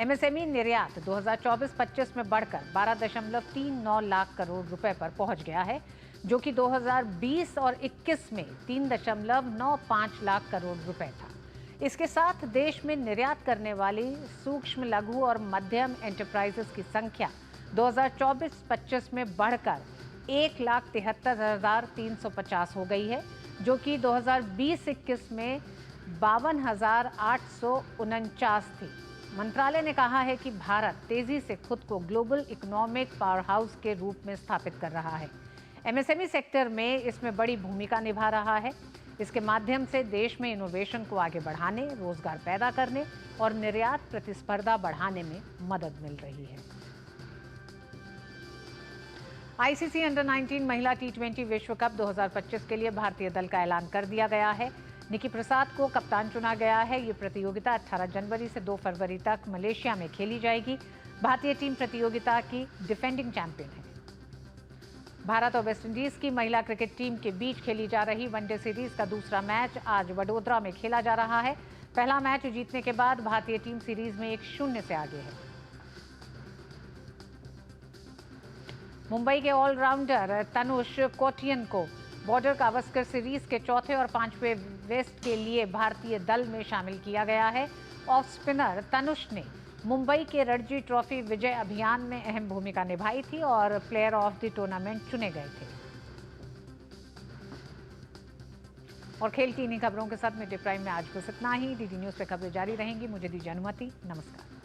A: MSME निर्यात 2024-25 में बढ़कर 12.39 लाख करोड़ रुपए पर पहुंच गया है, जो कि 2020 और 21 में 3.95 लाख करोड़ रुपए था। इसके साथ देश में निर्यात करने वाली सूक्ष्म, लघु और मध्यम एंटरप्राइजेस की संख्या 2024-25 में बढ़कर 1,73,350 हो गई है, जो कि 2020-21 में 52,849 थी। मंत्रालय ने कहा है कि भारत तेजी से खुद को ग्लोबल इकोनॉमिक पावर हाउस के रूप में स्थापित कर रहा है। MSME सेक्टर में इसमें बड़ी भूमिका निभा रहा है। इसके माध्यम से देश में इनोवेशन को आगे बढ़ाने, रोजगार पैदा करने और निर्यात प्रतिस्पर्धा बढ़ाने में मदद मिल रही है। ICC अंडर-19 महिला T20 विश्व कप 2025 के लिए भारतीय दल का ऐलान कर दिया गया है। निकी प्रसाद को कप्तान चुना गया है। ये प्रतियोगिता 18 जनवरी से 2 फरवरी तक मलेशिया में खेली जाएगी। भारतीय टीम प्रतियोगिता की डिफेंडिंग चैंपियन है। भारत और वेस्टइंडीज की महिला क्रिकेट टीम के बीच खेली जा रही वनडे सीरीज का दूसरा मैच आज वडोदरा में खेला जा रहा है। पहला मैच जीतने के बाद भारतीय टीम सीरीज में 1-0 से आगे है। मुंबई के ऑलराउंडर तनुष कोटियन को बॉर्डर गावस्कर सीरीज के चौथे और 5वें वेस्ट के लिए भारतीय दल में शामिल किया गया है। ऑफ स्पिनर तनुष ने मुंबई के रणजी ट्रॉफी विजय अभियान में अहम भूमिका निभाई थी और प्लेयर ऑफ द टूर्नामेंट चुने गए थे। और खेल की इन्हीं खबरों के साथ मिड डे प्राइम में आज बस इतना ही। DD न्यूज पे खबरें जारी रहेंगी। मुझे दीजिए अनुमति। नमस्कार।